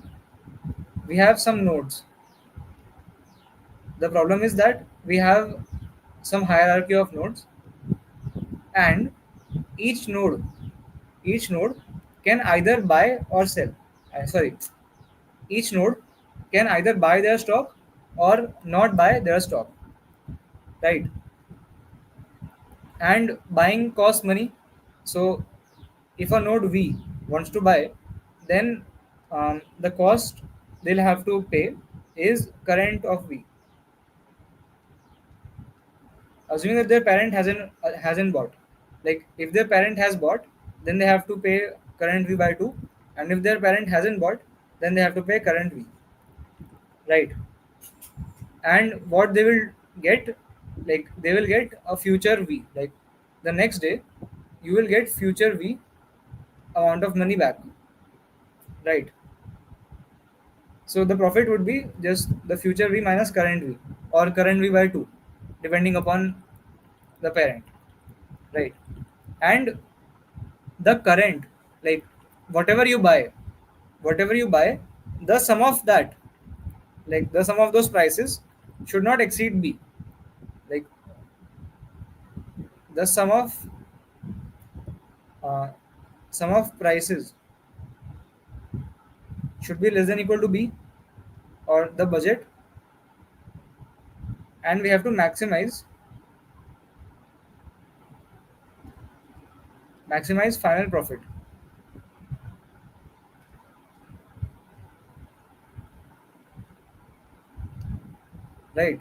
we have some nodes. The problem is that we have some hierarchy of nodes, and each node each node can either buy or sell. Sorry, each node can either buy their stock or not buy their stock. right? And buying costs money. So if a node V wants to buy, then the cost they'll have to pay is current of V, assuming that their parent hasn't bought. Like if their parent has bought, then they have to pay current V by 2, and if their parent hasn't bought, then they have to pay current V, right? And what they will get, like they will get a future V, like the next day you will get future V amount of money back, right? So the profit would be just the future V minus current V, or current V by 2, depending upon the parent, right? And the current, like whatever you buy, whatever you buy, the sum of that, like the sum of those prices should not exceed B. Like the uh, sum of prices should be less than equal to B, or the budget, and we have to maximize final profit, right?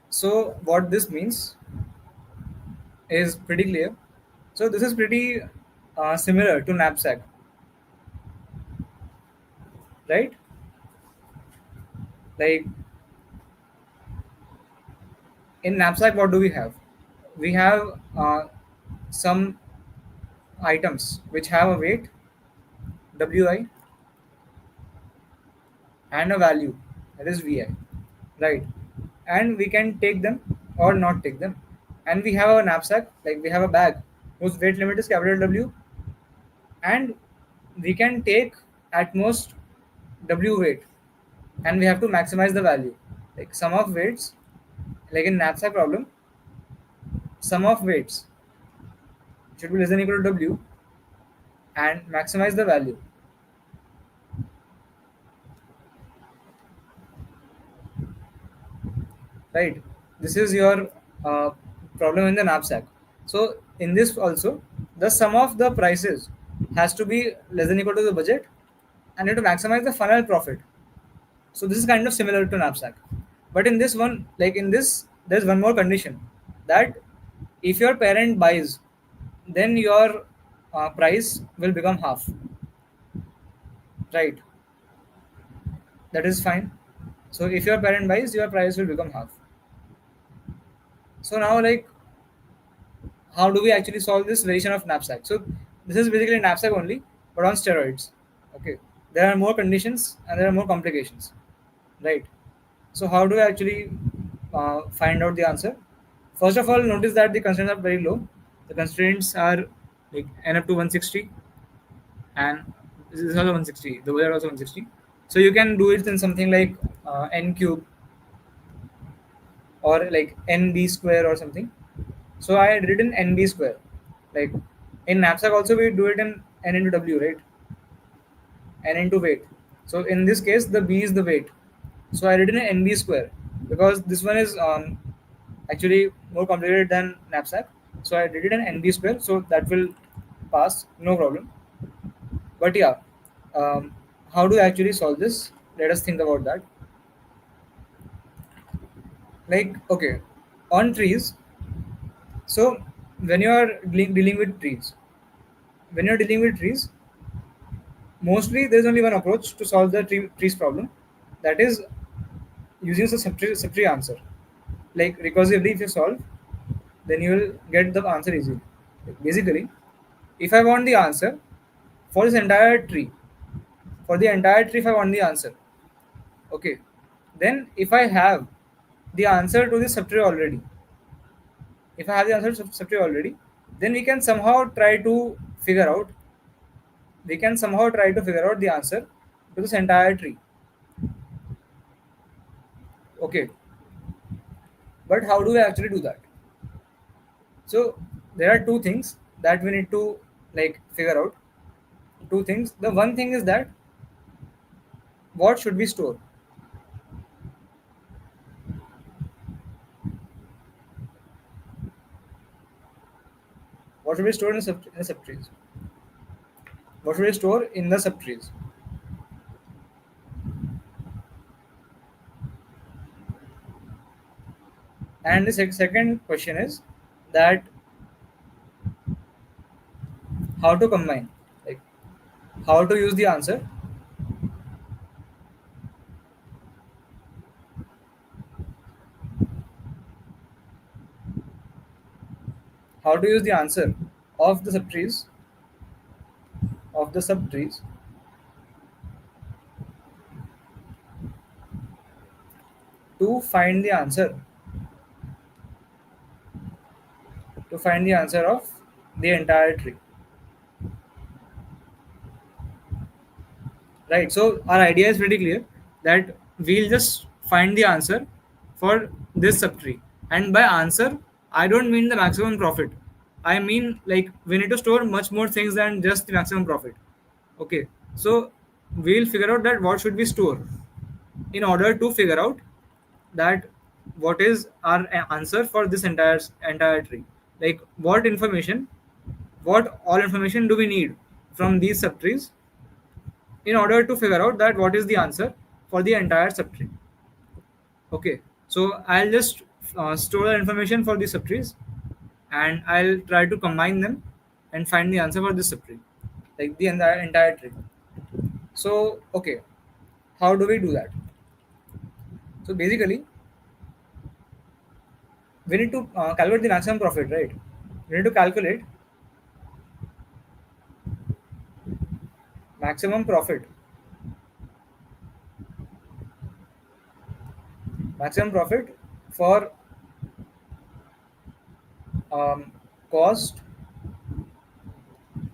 So what this means is pretty clear. So this is pretty similar to knapsack, right? Like in knapsack, what do we have? We have some items which have a weight Wi and a value, that is Vi, right? And we can take them or not take them. And we have a knapsack, like we have a bag whose weight limit is capital W, and we can take at most W weight, and we have to maximize the value. Like sum of weights, like in knapsack problem, sum of weights should be less than equal to W and maximize the value, right? This is your uh, problem in the knapsack. So in this also, the sum of the prices has to be less than equal to the budget, and you have to maximize the final profit. So this is kind of similar to knapsack, but in this one, like in this, there's one more condition, that if your parent buys, then your price will become half, right? That is fine. So if your parent buys, your price will become half. So now, like, how do we actually solve this variation of knapsack? So this is basically knapsack only, but on steroids. Okay, there are more conditions and there are more complications, right? So how do I actually find out the answer? First of all, notice that the constraints are very low. The constraints are like n up to 160, and this is also 160. The other also 160. So you can do it in something like n cube, or like nb square or something. So I did it in nb square. Like in knapsack also we do it in n into w, right? N into weight. So in this case, the b is the weight. So I did it in nb square, because this one is actually more complicated than knapsack. So I did it in nb square. So that will pass, no problem. But yeah, how do I actually solve this? Let us think about that. Like okay, on trees. So when you are dealing with trees, when you're dealing with trees, mostly there's only one approach to solve the trees problem, that is using the subtree answer. Like recursively, if you solve, then you will get the answer easily. Like, basically, if I want the answer for this entire tree, for the entire tree, if I want the answer, okay, then if I have the answer to this subtree already, if I have the answer to subtree already, then figure out we can somehow try to figure out the answer to this entire tree. Okay, but how do we actually do that? So there are two things that we need to like figure out. Two things. The one thing is that what should we store? What should we store in the subtrees? What should we store in the subtrees? And the second question is that how to combine, like how to use the answer, how to use the answer of the subtrees of the subtrees to find the answer of the entire tree. Right. So our idea is pretty clear that we'll just find the answer for this subtree. And by answer, I don't mean the maximum profit. I mean like we need to store much more things than just the maximum profit. Okay. So we'll figure out that what should we store in order to figure out that what is our answer for this entire tree. Like what all information do we need from these subtrees in order to figure out that what is the answer for the entire subtree. Okay, so I'll just store the information for these subtrees and I'll try to combine them and find the answer for this subtree, like the entire tree. So, okay, how do we do that? So basically, we need to calculate the maximum profit, right? We need to calculate maximum profit, maximum profit for um, cost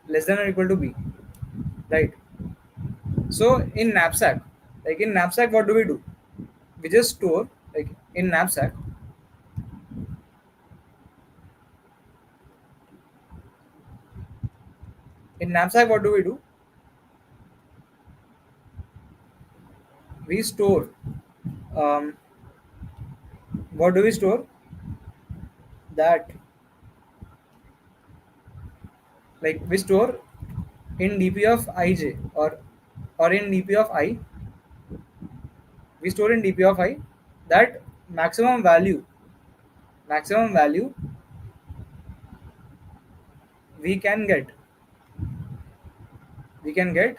less than or equal to b, right? So in knapsack, what do we do? We just store, like in knapsack. In knapsack, what do we do? We store. Um, what do we store? That, like we store in dp of ij, or in dp of I. We store in dp of I that maximum value we can get we can get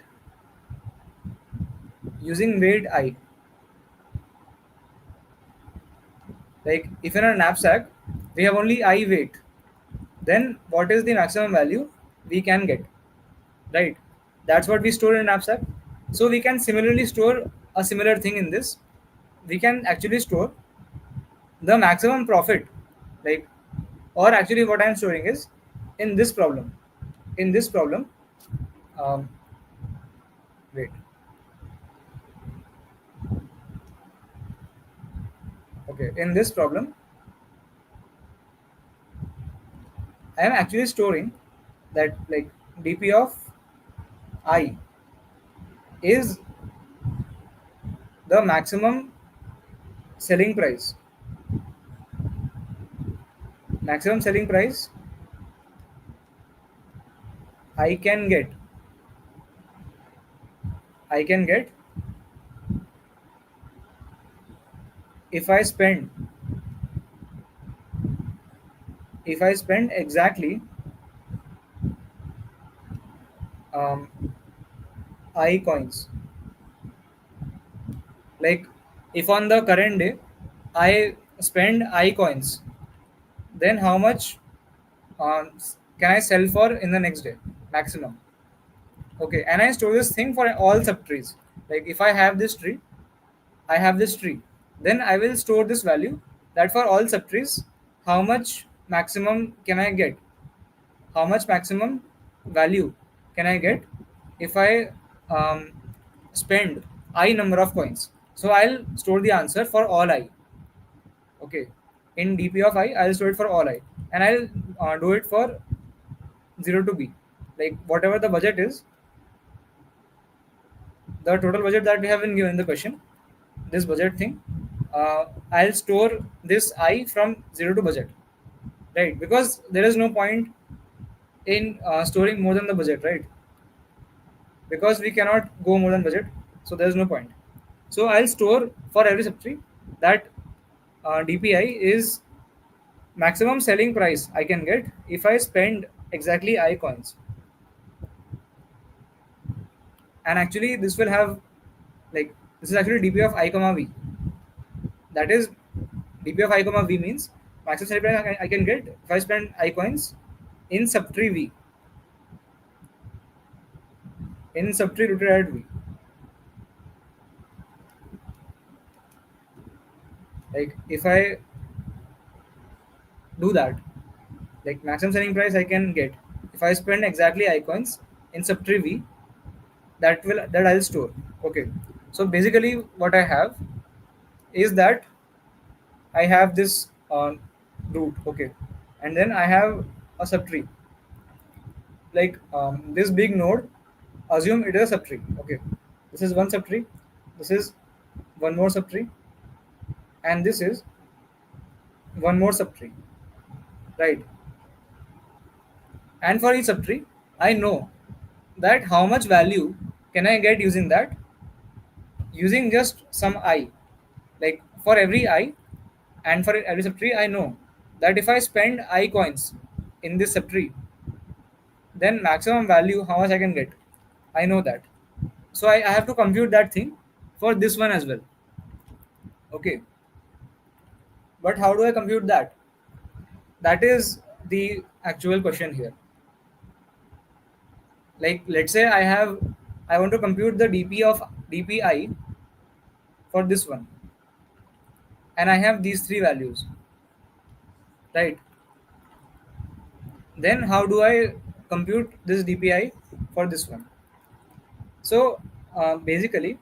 using weight I. Like if in a knapsack we have only I weight, then what is the maximum value we can get, right? That's what we store in knapsack. So we can similarly store a similar thing in this. We can actually store the maximum profit, like, or actually what I'm storing is in this problem. In this problem, um, wait, okay, in this problem, I am actually storing that like dp of I is the maximum selling price I can get I can get if I spend exactly um, I coins. Like if on the current day I spend I coins, then how much um, can I sell for in the next day maximum? Okay, and I store this thing for all subtrees. Like if I have this tree, then I will store this value that for all subtrees, how much maximum can I get? How much maximum value can I get if I um, spend I number of coins? So I'll store the answer for all I. Okay, in dp of I, I'll store it for all I, and I'll do it for 0 to b. Like whatever the budget is, the total budget that we have been given in the question, this budget thing, I'll store this I from 0 to budget, right? Because there is no point in storing more than the budget, right? Because we cannot go more than budget, so there is no point. So I'll store for every subtree that DPI is maximum selling price I can get if I spend exactly I coins. And actually this will have, like, this is actually DP of I comma V. That is, DP of I comma V means maximum selling price I can get if I spend I coins in subtree V, in subtree rooted at V. Like if I do that, like maximum selling price I can get if I spend exactly I coins in subtree V, that I'll store. Okay. So basically what I have is that I have this root, okay, and then I have a subtree. Like this big node, assume it is a subtree. Okay, this is one subtree, this is one more subtree, and this is one more subtree, right? And for each subtree, I know that how much value can I get using that, using just some I. Like for every I and for every subtree, I know that if I spend I coins in this subtree, then maximum value how much I can get. I know that. So I have to compute that thing for this one as well. Okay. But how do I compute that? That is the actual question here. Like let's say I want to compute the DP of DPI for this one, and I have these three values, right? Then how do I compute this DPI for this one? So basically,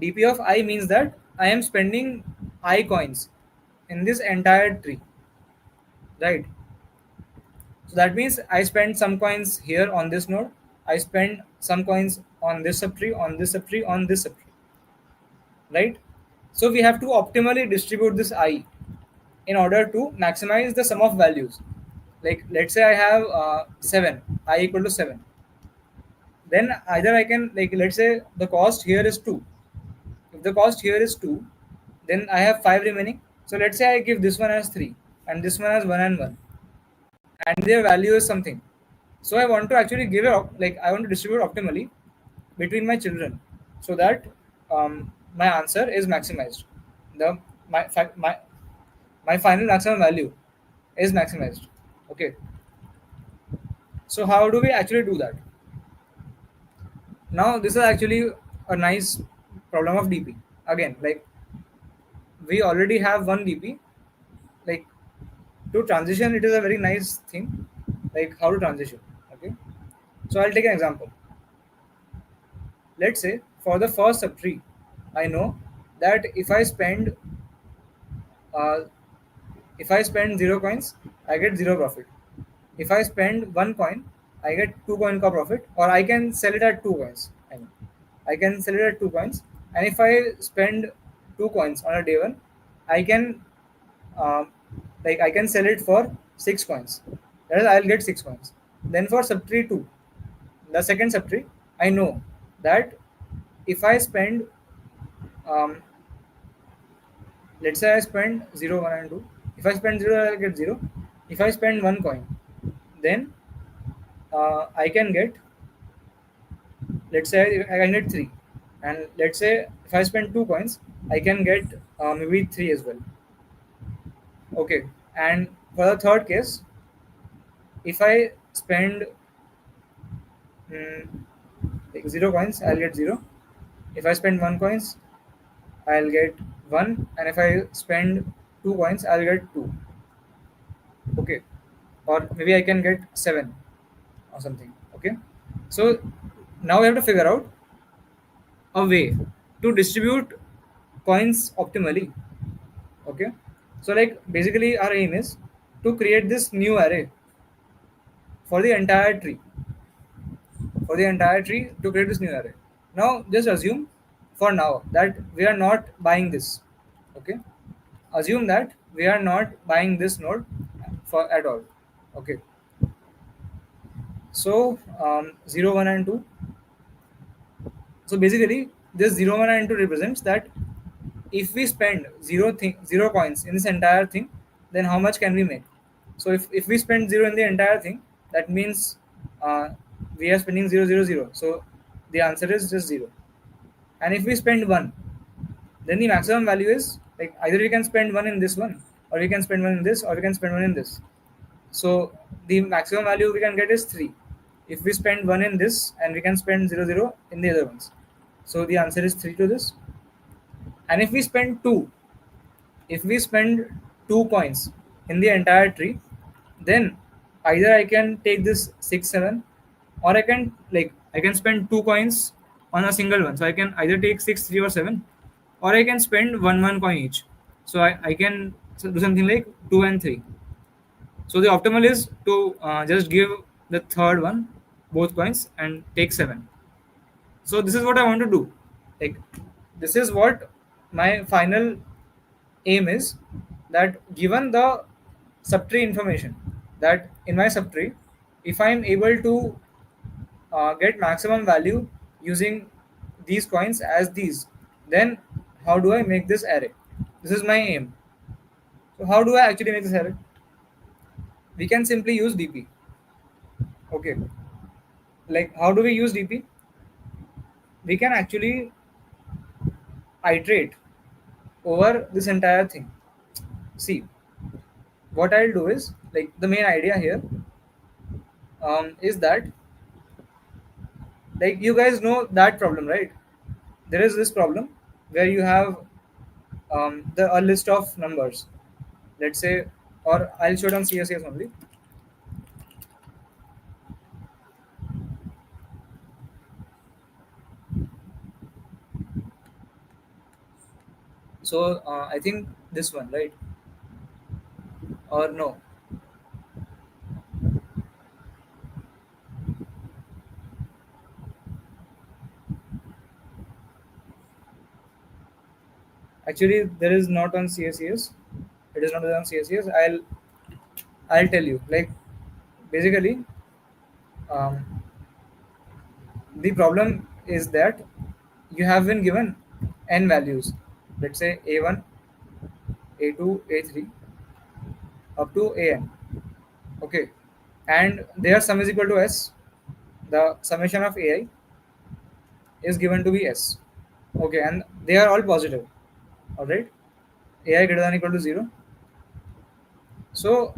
DP of I means that I am spending I coins in this entire tree, right? So that means I spend some coins here on this node, I spend some coins on this subtree, on this subtree, on this subtree, right? So we have to optimally distribute this I in order to maximize the sum of values. Like let's say I have 7, I equal to 7. Then either I can, like, let's say the cost here is 2. If the cost here is 2, then I have 5 remaining. So let's say I give this one as 3 and this one as 1 and 1, and their value is something. So I want to actually give it, like I want to distribute optimally between my children, so that my answer is maximized. The my final maximum value is maximized. Okay. So how do we actually do that? Now this is actually a nice problem of DP. Again, like we already have one DP. Like to transition, it is a very nice thing. Like how to transition. Okay. So I'll take an example. Let's say for the first subtree, I know that uh, if I spend 0 coins, I get 0 profit. If I spend 1 coin, I get 2 coin ka profit, or I can sell it at 2 coins. I mean, I can sell it at 2 coins, and if I spend 2 coins on a day one, I can um, like I can sell it for 6 coins. That is, I'll get 6 coins. Then for subtree two, the second subtree, I know that if I spend um, let's say I spend 0, 1, and 2. If I spend 0, I'll get 0. If I spend 1 coin, then I can get, let's say I can get 3. And let's say if I spend 2 coins, I can get maybe 3 as well. Okay. And for the third case, if I spend mm, like 0 coins, I'll get 0. If I spend 1 coins, I'll get 1. And if I spend 2 coins, I'll get 2. Okay. Or maybe I can get 7 or something. Okay. So now we have to figure out a way to distribute coins optimally. Okay. So like basically our aim is to create this new array for the entire tree. For the entire tree to create this new array. Now just assume for now that we are not buying this. Okay. Assume that we are not buying this node for at all. Okay. So 0 1 and 2. So basically this 0 1 and 2 represents that if we spend zero coins in this entire thing, then how much can we make? So if we spend zero in the entire thing, that means uh, we are spending 0 0 0. So the answer is just zero. And if we spend one, then the maximum value is like either we can spend one in this one, or we can spend one in this, or we can spend one in this. So the maximum value we can get is 3 if we spend one in this, and we can spend 0 0 in the other ones. So the answer is 3 to this. And if we spend 2, if we spend 2 coins in the entire tree, then either I can take this 6 7, or I can spend 2 coins on a single one. So I can either take 6 3 or 7, or I can spend one coin each. So I can do something like 2 and 3. So the optimal is to just give the third one both coins and take 7. So this is what I want to do. Like, this is what my final aim is, that given the subtree information, that in my subtree, if I am able to get maximum value using these coins as these, then how do I make this array? This is my aim. So how do I actually make this array? We can simply use dp. Okay, like how do we use dp? We can actually iterate over this entire thing. See, what I'll do is, like, the main idea here is that, like, you guys know that problem, right? There is this problem where you have a list of numbers, let's say, or I'll show it on CSS only. So I think this one, right? Or no? Actually, there is not on CSS. It is not on CSS. I'll tell you. Like, basically, um, the problem is that you have been given n values. Let's say a1, a2, a3, up to an. Okay, and their sum is equal to s. The summation of ai is given to be s. Okay, and they are all positive. All right, ai greater than or equal to 0. So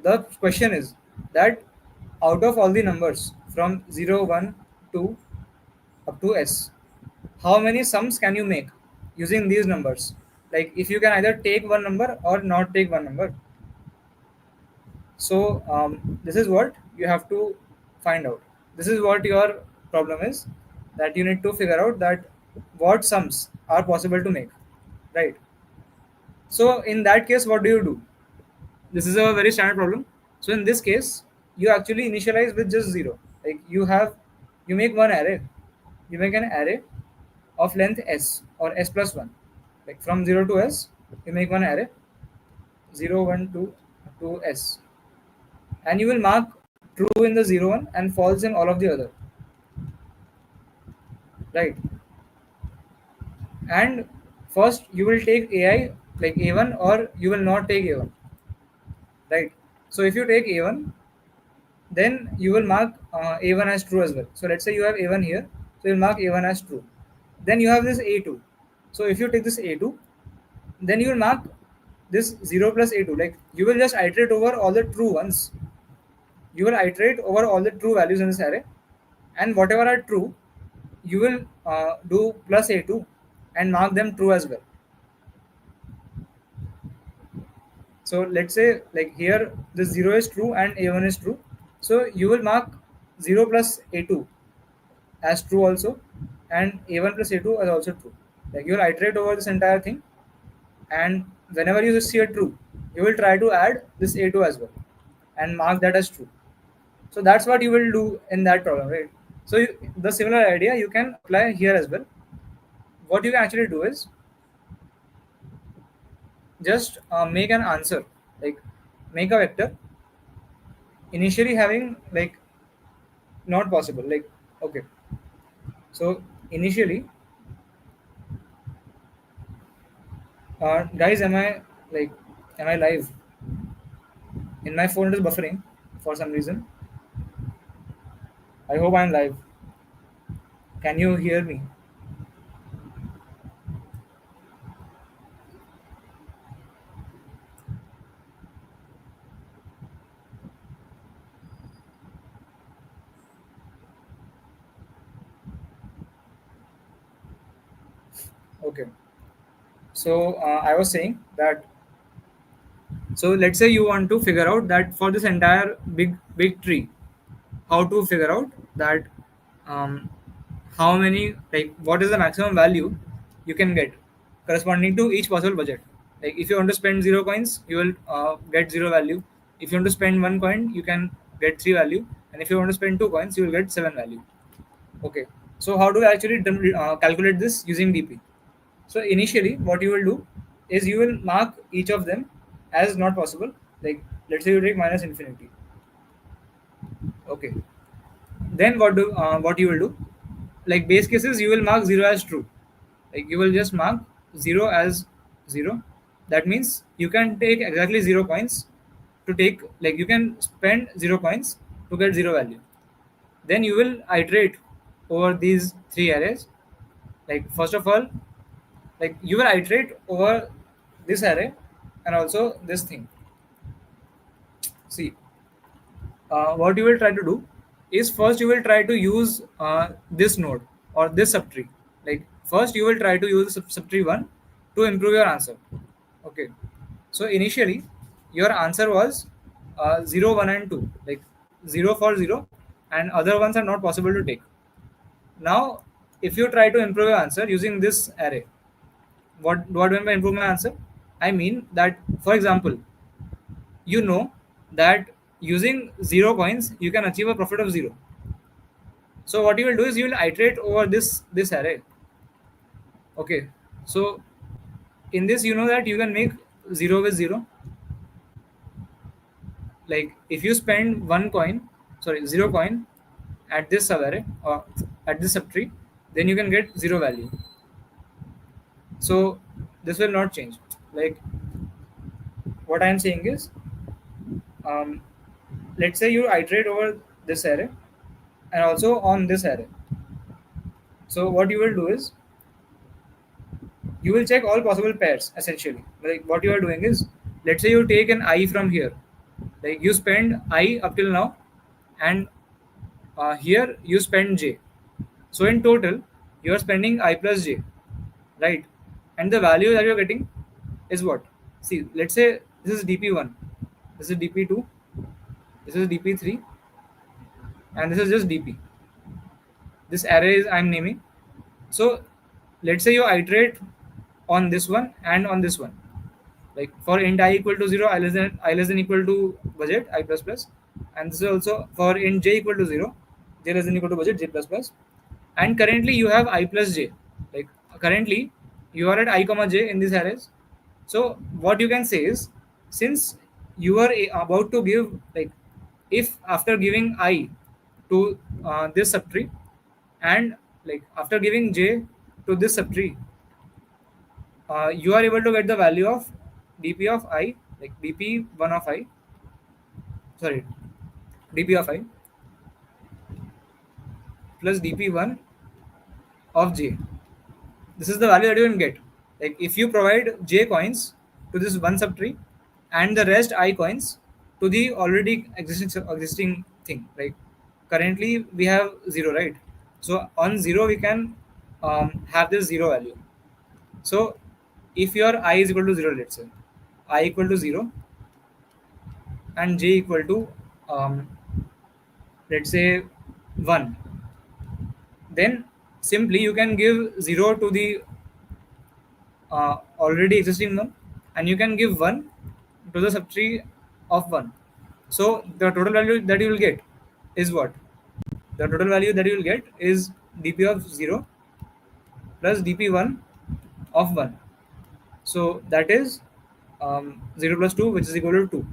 the question is that out of all the numbers from 0 1 2 up to s, how many sums can you make using these numbers? Like, if you can either take one number or not take one number. So this is what you have to find out. This is what your problem is, that you need to figure out that what sums are possible to make, right? So in that case, what do you do? This is a very standard problem. So in this case, you actually initialize with just 0. Like, you make one array. You make an array of length s, or s plus 1. Like, from 0 to s, you make one array, 0 1 2 to s, and you will mark true in the 0 1 and false in all of the other, right? And first you will take ai, like a1, or you will not take a1, right? So if you take a1, then you will mark a1 as true as well. So let's say you have a1 here, so you'll mark a1 as true. Then you have this a2. So if you take this a2, then you will mark this 0 plus a2. Like, you will just iterate over all the true ones. You will iterate over all the true values in this array, and whatever are true, you will do plus a2 and mark them true as well. So let's say, like, here this 0 is true and a1 is true, so you will mark 0 plus a2 as true also, and a1 plus a2 as also true. Like, you will iterate over this entire thing, and whenever you see a true, you will try to add this a2 as well and mark that as true. So that's what you will do in that problem, right? So the similar idea you can apply here as well. What you can actually do is just make an answer, like, make a vector, initially having like not possible. Like okay, so initially, guys, like am I live? In my phone it is buffering for some reason. I hope I'm live. Can you hear me? Okay. So I was saying that. So let's say you want to figure out that for this entire big tree, how to figure out that um, how many, like what is the maximum value you can get corresponding to each possible budget. Like if you want to spend 0 coins, you will get 0 value. If you want to spend 1 coin, you can get 3 value, and if you want to spend 2 coins, you will get 7 value. Okay. So how do we actually calculate this using DP? So initially, what you will do is you will mark each of them as not possible. Like let's say you take minus infinity. Okay. Then what you will do? Like base cases, you will mark zero as true. Like you will just mark zero as zero. That means you can take exactly 0 coins to take, like you can spend 0 coins to get 0 value. Then you will iterate over these three arrays. Like first of all, like you will iterate over this array and also this thing. See, what you will try to do is first you will try to use this node or this subtree. Like first you will try to use subtree 1 to improve your answer. Okay. So initially your answer was 0, 1 and 2. Like 0 for 0 and other ones are not possible to take. Now if you try to improve your answer using this array, what do I mean by improve my answer? I mean that, for example, you know that using 0 coins you can achieve a profit of 0. So what you will do is you will iterate over this array. Okay. So in this, you know that you can make 0 with 0. Like if you spend 1 coin, sorry, 0 coin at this subarray or at this subtree, then you can get 0 value. So this will not change. Like what I am saying is, um, let's say you iterate over this array and also on this array. So what you will do is you will check all possible pairs essentially. Like what you are doing is, let's say you take an I from here. Like you spend I up till now, and here you spend j. So in total, you are spending I plus j, right? And the value that you are getting is what? See, let's say this is dp1, this is dp2, this is dp3, and this is just dp. This array is I'm naming. So let's say you iterate on this one and on this one. Like for int I equal to 0, I less than equal to budget I plus plus, and this is also for int j equal to 0, j less than equal to budget j plus plus. And currently you have I plus j. Like currently you are at I comma j in these arrays. So what you can say is, since you are about to give, like if after giving I to this subtree, and like after giving j to this subtree, you are able to get the value of dp of I, like dp1 of I, sorry, dp of I plus dp1 of j. This is the value that you can get. Like if you provide j coins to this one subtree and the rest I coins to the already existing thing. Like currently we have 0, right? So on 0 we can have this 0 value. So if your I is equal to 0, let's say I equal to 0 and j equal to um, let's say 1, then simply you can give 0 to the already existing one, and you can give 1 to the subtree of 1. So the total value that you will get is what? The total value that you will get is dp of 0 plus dp1 of 1. So that is 0 plus 2, which is equal to 2.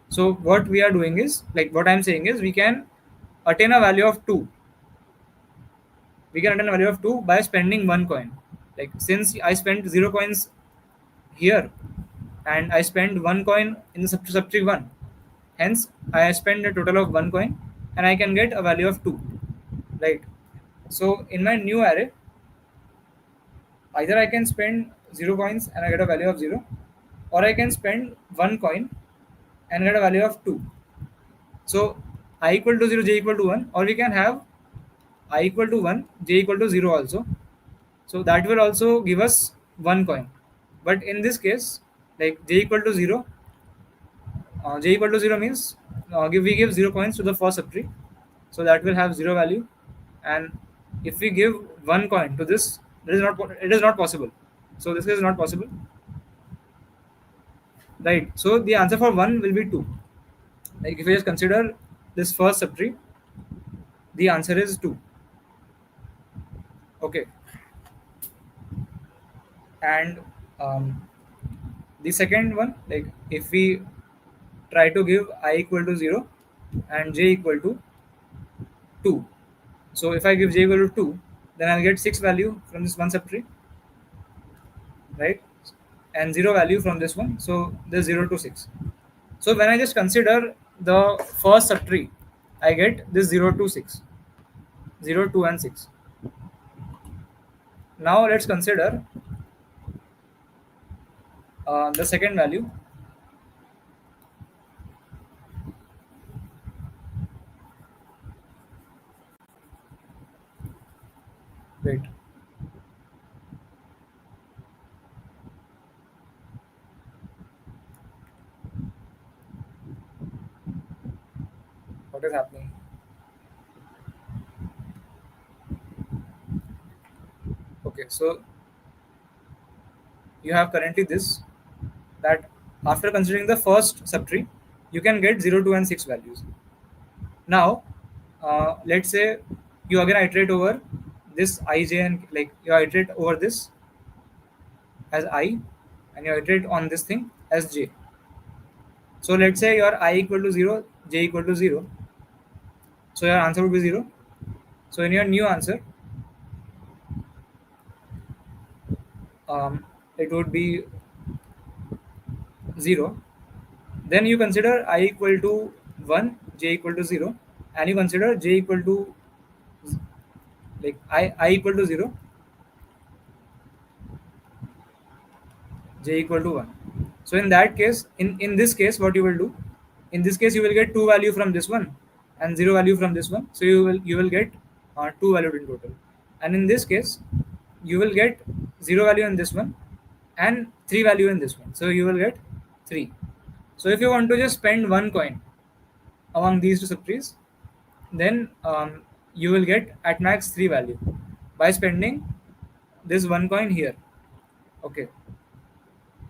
So what we are doing is, like what I'm saying is, we can attain a value of 2. We can attain a value of 2 by spending 1 coin. Like since I spent 0 coins here, and I spend 1 coin in the subtree 1, hence I spend a total of 1 coin, and I can get a value of 2, right? So in my new array, either I can spend 0 coins and I get a value of 0, or I can spend 1 coin and get a value of 2. So I equal to 0, j equal to 1, or we can have I equal to 1, j equal to 0 also. So that will also give us 1 coin. But in this case, like j equal to 0, j equal to 0 means we give 0 coins to the first subtree. So that will have 0 value. And if we give 1 coin to this, it is not possible. So this is not possible, right? So the answer for 1 will be 2. Like if we just consider this first subtree, the answer is 2. Okay. And the second one, like if we try to give I equal to 0 and j equal to 2. So if I give j equal to 2, then I'll get 6 value from this one subtree, right? And 0 value from this one. So there's 0 to 6. So when I just consider the first subtree, I get this 0 to 6. 0, 2, and 6. Now let's consider the second value. Wait. What is happening? Okay, so you have currently this, that after considering the first subtree, you can get 0, 2, and 6 values. Now, let's say you again iterate over this ij, and like you iterate over this as I, and you iterate on this thing as j. So let's say your I equal to 0, j equal to 0. So your answer would be 0. So in your new answer, it would be 0. Then you consider I equal to 1, j equal to 0, and you consider j equal to, like I equal to 0, j equal to 1. So in that case, in this case, what you will do, in this case you will get 2 value from this one and 0 value from this one. So you will get 2 value in total. And in this case, you will get 0 value in this one and 3 value in this one. So you will get 3. So if you want to just spend 1 coin among these two subtrees, then you will get at max 3 value by spending this 1 coin here. Okay.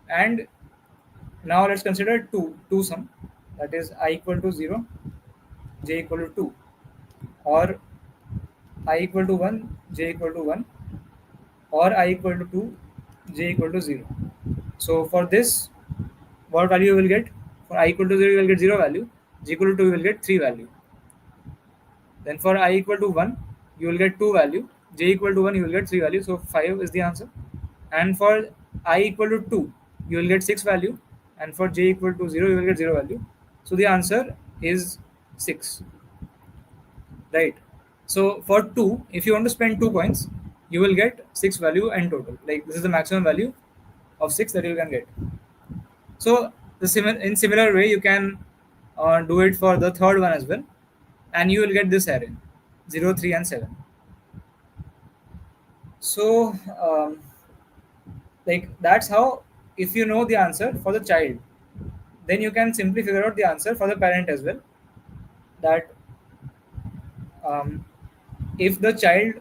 And now let's consider two sum, that is I equal to 0, j equal to 2, or I equal to 1, j equal to 1, or I equal to 2, j equal to 0. So for this, what value you will get? For I equal to 0, you will get 0 value, j equal to 2, you will get 3 value. Then for I equal to 1, you will get 2 value, j equal to 1, you will get 3 value, so 5 is the answer. And for I equal to 2, you will get 6 value, and for j equal to 0, you will get 0 value. So the answer is 6, right? So for 2, if you want to spend 2 coins, you will get 6 value in total. Like this is the maximum value of 6 that you can get. So in similar way, you can do it for the third one as well, and you will get this array 0, 3, and 7. So like that's how, if you know the answer for the child, then you can simply figure out the answer for the parent as well. That if the child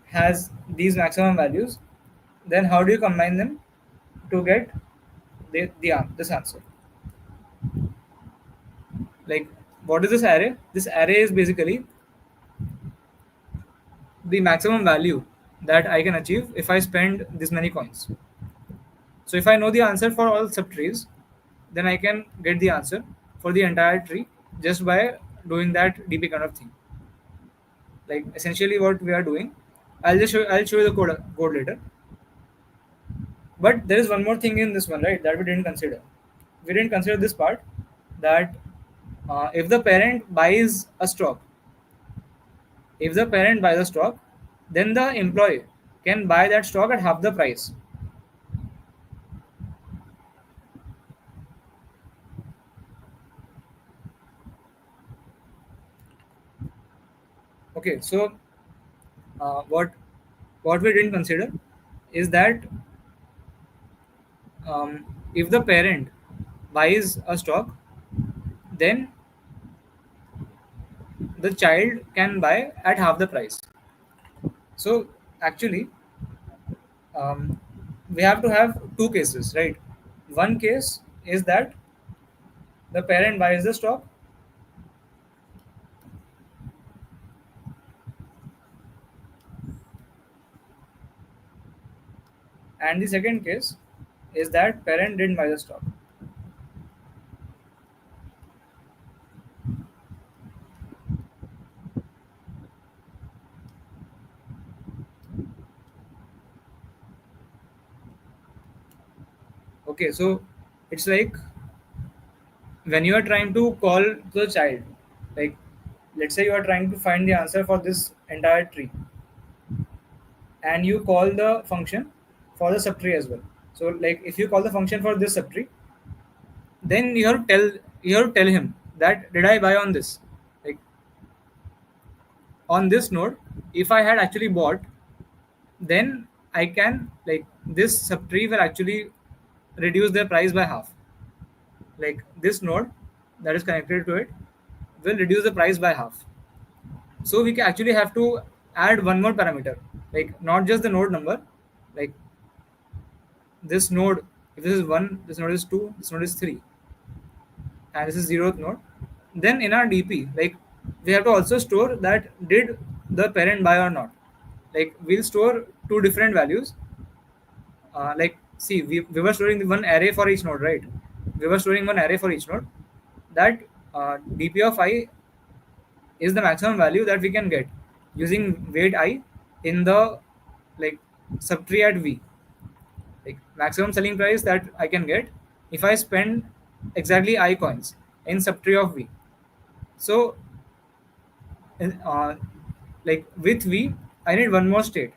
has these maximum values, then how do you combine them to get this answer? Like what is this array? This array is basically the maximum value that I can achieve if I spend this many coins. So if I know the answer for all subtrees, then I can get the answer for the entire tree just by doing that DP kind of thing. Like essentially what we are doing, I'll show you the code later. But there is one more thing in this one, right, that we didn't consider. We didn't consider this part, that if the parent buys a stock, if the parent buys a stock, then the employee can buy that stock at half the price. Okay, so what we didn't consider is that if the parent buys a stock, then the child can buy at half the price. So actually, um, we have to have two cases, right? One case is that the parent buys the stock, and the second case is that parent didn't buy the stock. Okay, so it's like when you are trying to call the child, like let's say you are trying to find the answer for this entire tree, and you call the function for the subtree as well. So like if you call the function for this subtree, then you have to tell him that did I buy on this, like on this node. If I had actually bought, then I can, like, this subtree will actually reduce their price by half. Like this node that is connected to it will reduce the price by half. So we can actually have to add one more parameter, like not just the node number, like this node, if this is 1, this node is 2, this node is 3, and this is 0th node. Then in our DP, like we have to also store that did the parent buy or not. Like we'll store two different values. Like see, we were storing one array for each node, right? We were storing one array for each node. That DP of I is the maximum value that we can get using weight I in the, like, subtree at V. Like maximum selling price that I can get if I spend exactly I coins in subtree of V. So like with V, I need one more state.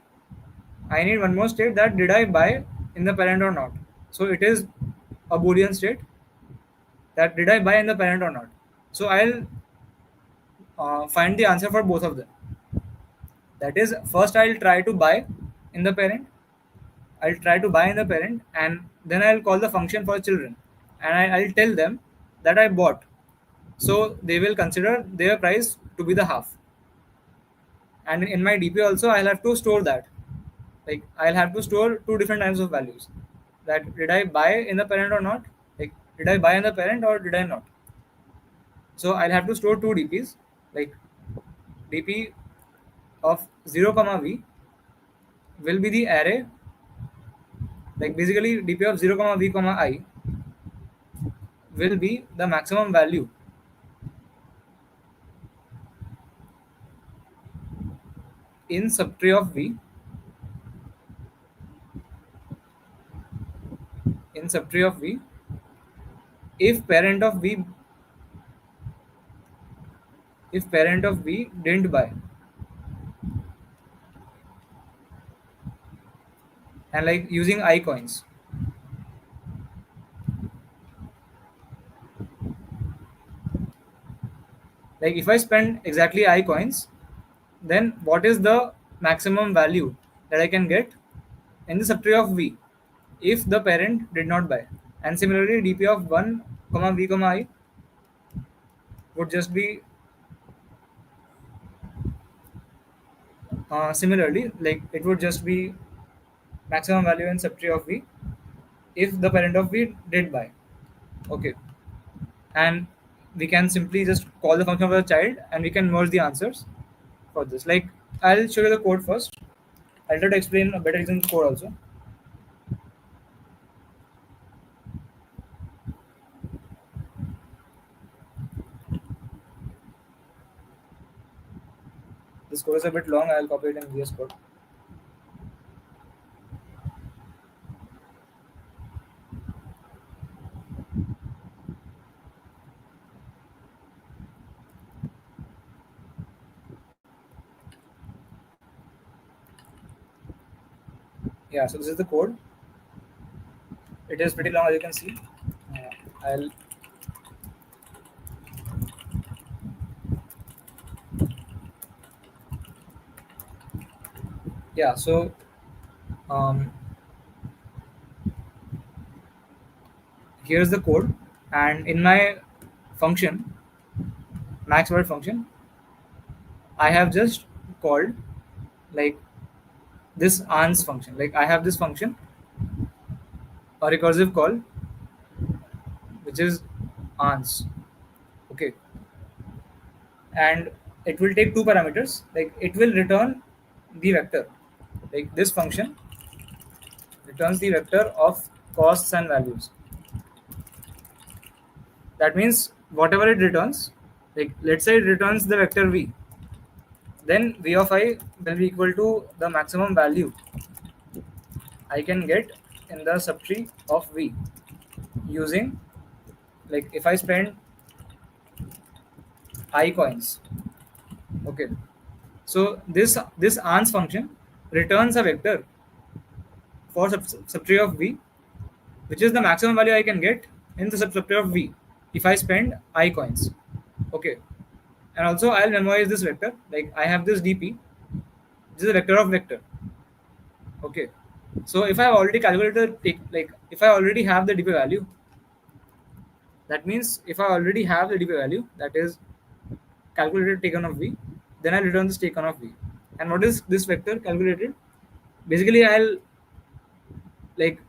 I need one more state, that did I buy in the parent or not. So it is a Boolean state, that did I buy in the parent or not. So I'll find the answer for both of them. That is, first I'll try to buy in the parent. I'll try to buy in the parent, and then I'll call the function for children, and I'll tell them that I bought. So they will consider their price to be the half. And in my DP also, I'll have to store that. Like I'll have to store two different types of values. That did I buy in the parent or not? Like did I buy in the parent or did I not? So I'll have to store two DPs. Like DP of 0 comma V will be the array, like basically DP of 0 comma V comma I will be the maximum value in subtree of V, in subtree of V, if parent of V, if parent of V didn't buy. And like using I coins, like if I spend exactly I coins, then what is the maximum value that I can get in the subtree of V if the parent did not buy. And similarly DP of 1 comma V comma I would just be similarly, like it would just be maximum value in subtree of V if the parent of V did buy. Okay, and we can simply just call the function of the child, and we can merge the answers for this. Like I'll show you the code first. I'll try to explain a better using code also. this code is a bit long. I'll copy it in VS Code. Yeah, so this is the code. It is pretty long, as you can see. I'll yeah. So um, here's the code, and in my function, max word function, I have just called like this ans function. Like I have this function, a recursive call, which is ans. Okay, and it will take two parameters. Like it will return the vector. Like this function returns the vector of costs and values. That means whatever it returns, like let's say it returns the vector v, then v of I will be equal to the maximum value I can get in the subtree of v using, like if I spend I coins. Okay, so this ans function returns a vector for subtree of v, which is the maximum value I can get in the subtree of v if I spend I coins. Okay, and also I'll memorize this vector. Like I have this dp, this is a vector of vector. Okay, so if I have already calculated, like if I already have the dp value, that means if I already have the dp value, that is calculated taken of v, then I'll return this taken of v. And what is this vector calculated? Basically, I'll like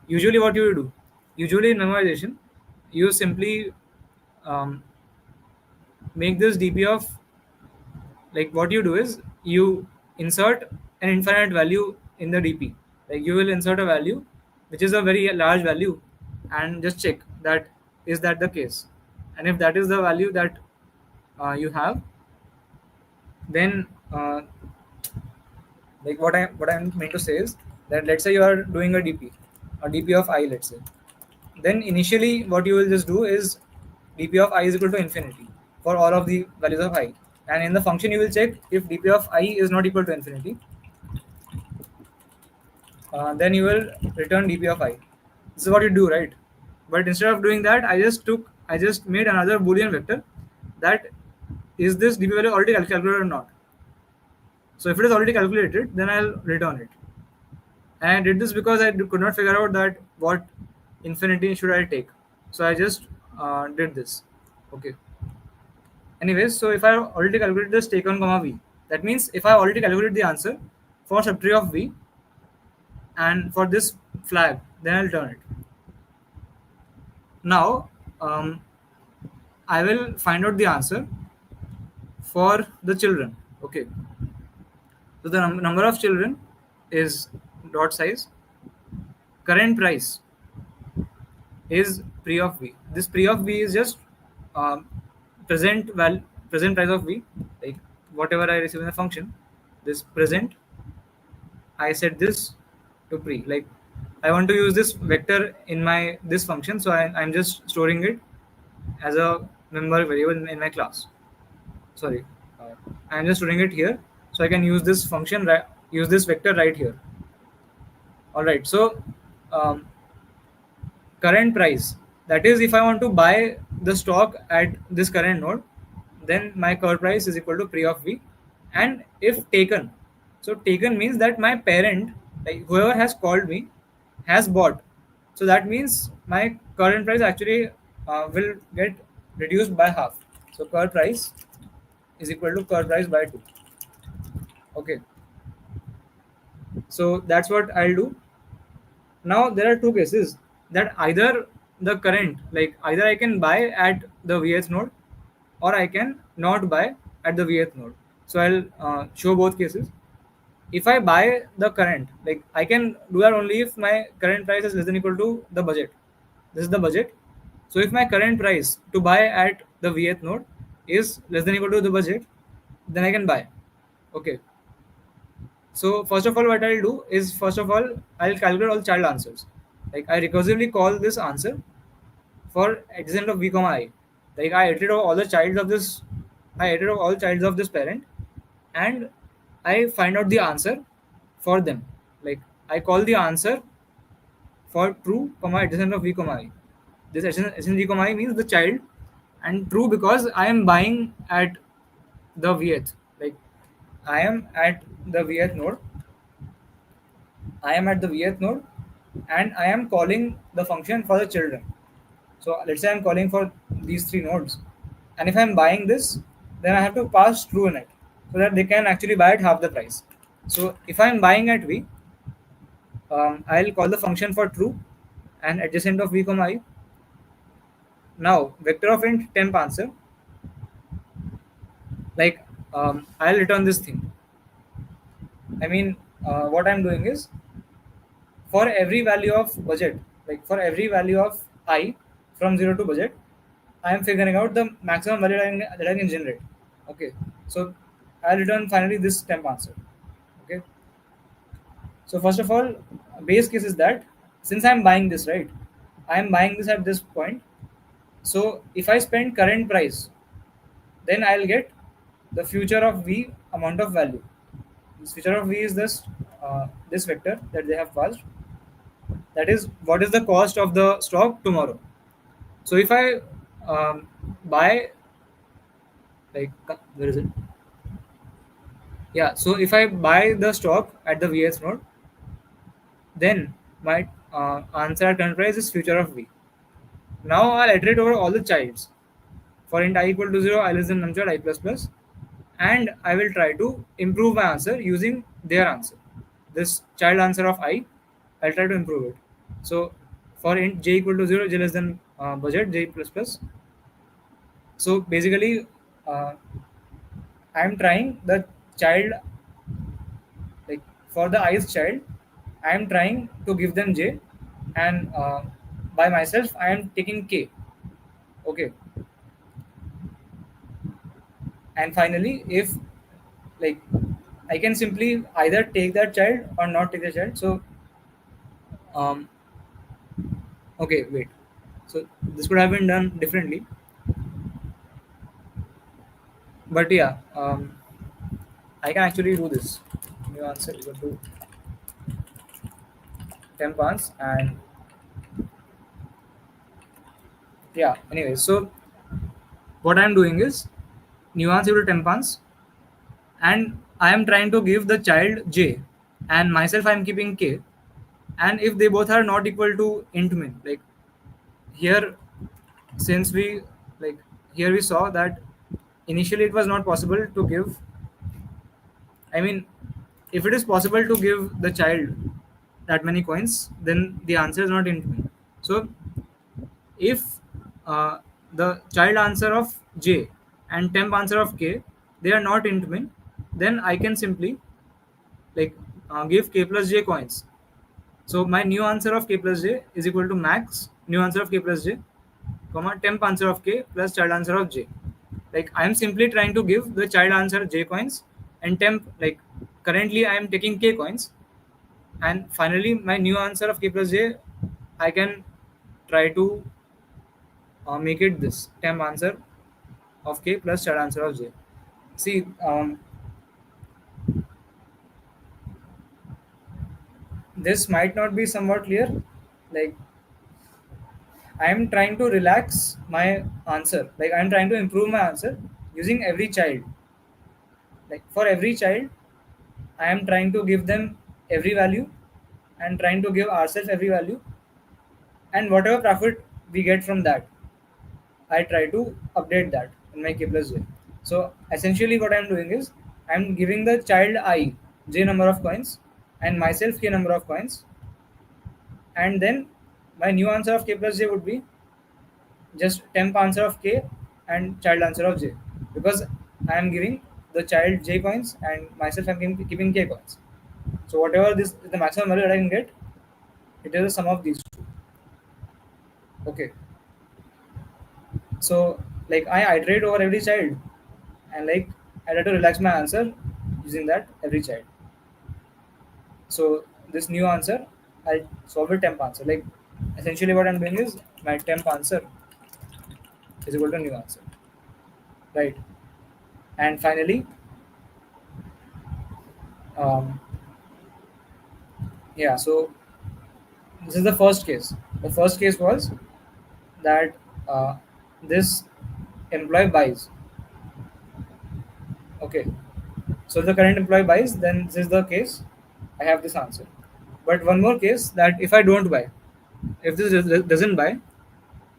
usually what you do. Usually in memorization, you simply um, make this dp of, like what you do is you insert an infinite value in the dp. Like you will insert a value which is a very large value and just check that is that the case. And if that is the value that you have, then like what I'm meant to say is that let's say you are doing a dp of I, let's say, then initially what you will just do is dp of I is equal to infinity for all of the values of I, and in the function you will check if dp of I is not equal to infinity, then you will return dp of I. This is what you do, right? But instead of doing that, I just made another boolean vector, that is this dp value already calculated or not. So if it is already calculated, then I'll return it. And I did this because I could not figure out that what infinity should I take. So I just did this. Okay. Anyways, so if I already calculated this take on comma v, that means if I already calculated the answer for subtree of v and for this flag, then I'll turn it. Now I will find out the answer for the children. Okay. So the number of children is dot size. Current price is pre of v. This pre of v is just um, present price of v, like whatever I receive in the function. This present, I set this to pre. Like I want to use this vector in my this function, so I'm just storing it as a member variable in my class. Sorry, I'm just storing it here, so I can use this function, use this vector right here. All right, so um, current price, that is if I want to buy the stock at this current node, then my current price is equal to pre of v. And if taken, so taken means that my parent, like whoever has called me, has bought, so that means my current price actually will get reduced by half. So current price is equal to current price by 2. Okay, so that's what I'll do. Now there are two cases, that either the current, like either I can buy at the vth node, or I can not buy at the vth node. So I'll show both cases. If I buy the current, like I can do that only if my current price is less than equal to the budget. This is the budget. So if my current price to buy at the vth node is less than equal to the budget, then I can buy. Okay. So first of all, what I'll do is first of all I'll calculate all child answers. Like I recursively call this answer for adjacent of v comma I. Like I iterated over all the childs of this, I iterated over all childs of this parent, and I find out the answer for them. Like I call the answer for true comma adjacent of v comma I. This adjacent v comma I means the child, and true because I am buying at the vth. Like I am at the vth node. I am at the vth node, and I am calling the function for the children. So let's say I'm calling for these three nodes, and if I'm buying this, then I have to pass true in it so that they can actually buy at half the price. So if I'm buying at v, I'll call the function for true and adjacent of v comma I. Now vector of int temp answer, like I'll return this thing. I mean, what I'm doing is for every value of budget, like for every value of I from 0 to budget, I am figuring out the maximum value that I can generate. Okay, so I'll return finally this temp answer. Okay, so first of all, base case is that since I'm buying this, right, I am buying this at this point. So if I spend current price, then I'll get the future of v amount of value. This future of v is this vector that they have passed. That is what is the cost of the stock tomorrow. So if I buy, like where is it? Yeah. So if I buy the stock at the VS node, then my answer at current price is future of v. Now I'll iterate over all the childs. For int I equal to 0, I less than numchild I plus plus, and I will try to improve my answer using their answer. This child answer of I, I'll try to improve it. So for int j equal to 0, j less than budget, j plus plus. So basically, uh, I'm trying the child, like for the i's child, I'm trying to give them j, and by myself I am taking k. Okay, and finally, if like I can simply either take that child or not take the child. So um, okay, wait. So this could have been done differently, but yeah, I can actually do this. New answer equal to temp ans, and yeah. Anyway, so what I'm doing is nuance equal to tempans, and I am trying to give the child j, and myself I am keeping k, and if they both are not equal to int min, like here, since we like here we saw that initially it was not possible to give. I mean, if it is possible to give the child that many coins, then the answer is not int min. So if the child answer of j and temp answer of k, they are not int min, then I can simply like give k plus j coins. So my new answer of k plus j is equal to max new answer of k plus j, comma temp answer of k plus child answer of j. Like I am simply trying to give the child answer j coins, and temp, like currently I am taking k coins, and finally my new answer of k plus j, I can try to make it this temp answer of k plus child answer of j. See, this might not be somewhat clear. Like I am trying to relax my answer. Like I am trying to improve my answer using every child. Like for every child, I am trying to give them every value and trying to give ourselves every value, and whatever profit we get from that, I try to update that in my k plus j. So essentially, what I'm doing is I'm giving the child I j number of coins and myself k number of coins, and then my new answer of k plus j would be just temp answer of k and child answer of j, because I am giving the child j coins and myself I'm keeping k coins. So whatever this the maximum value that I can get, it is the sum of these two. Okay. So like I iterate over every child, and like I try to relax my answer using that every child. So this new answer, I'll solve a temp answer. Like essentially what I'm doing is my temp answer is equal to new answer, right? And finally, um, yeah. So this is the first case. The first case was that this employee buys. Okay. So the current employee buys, then this is the case. I have this answer. But one more case that if I don't buy, if this doesn't buy,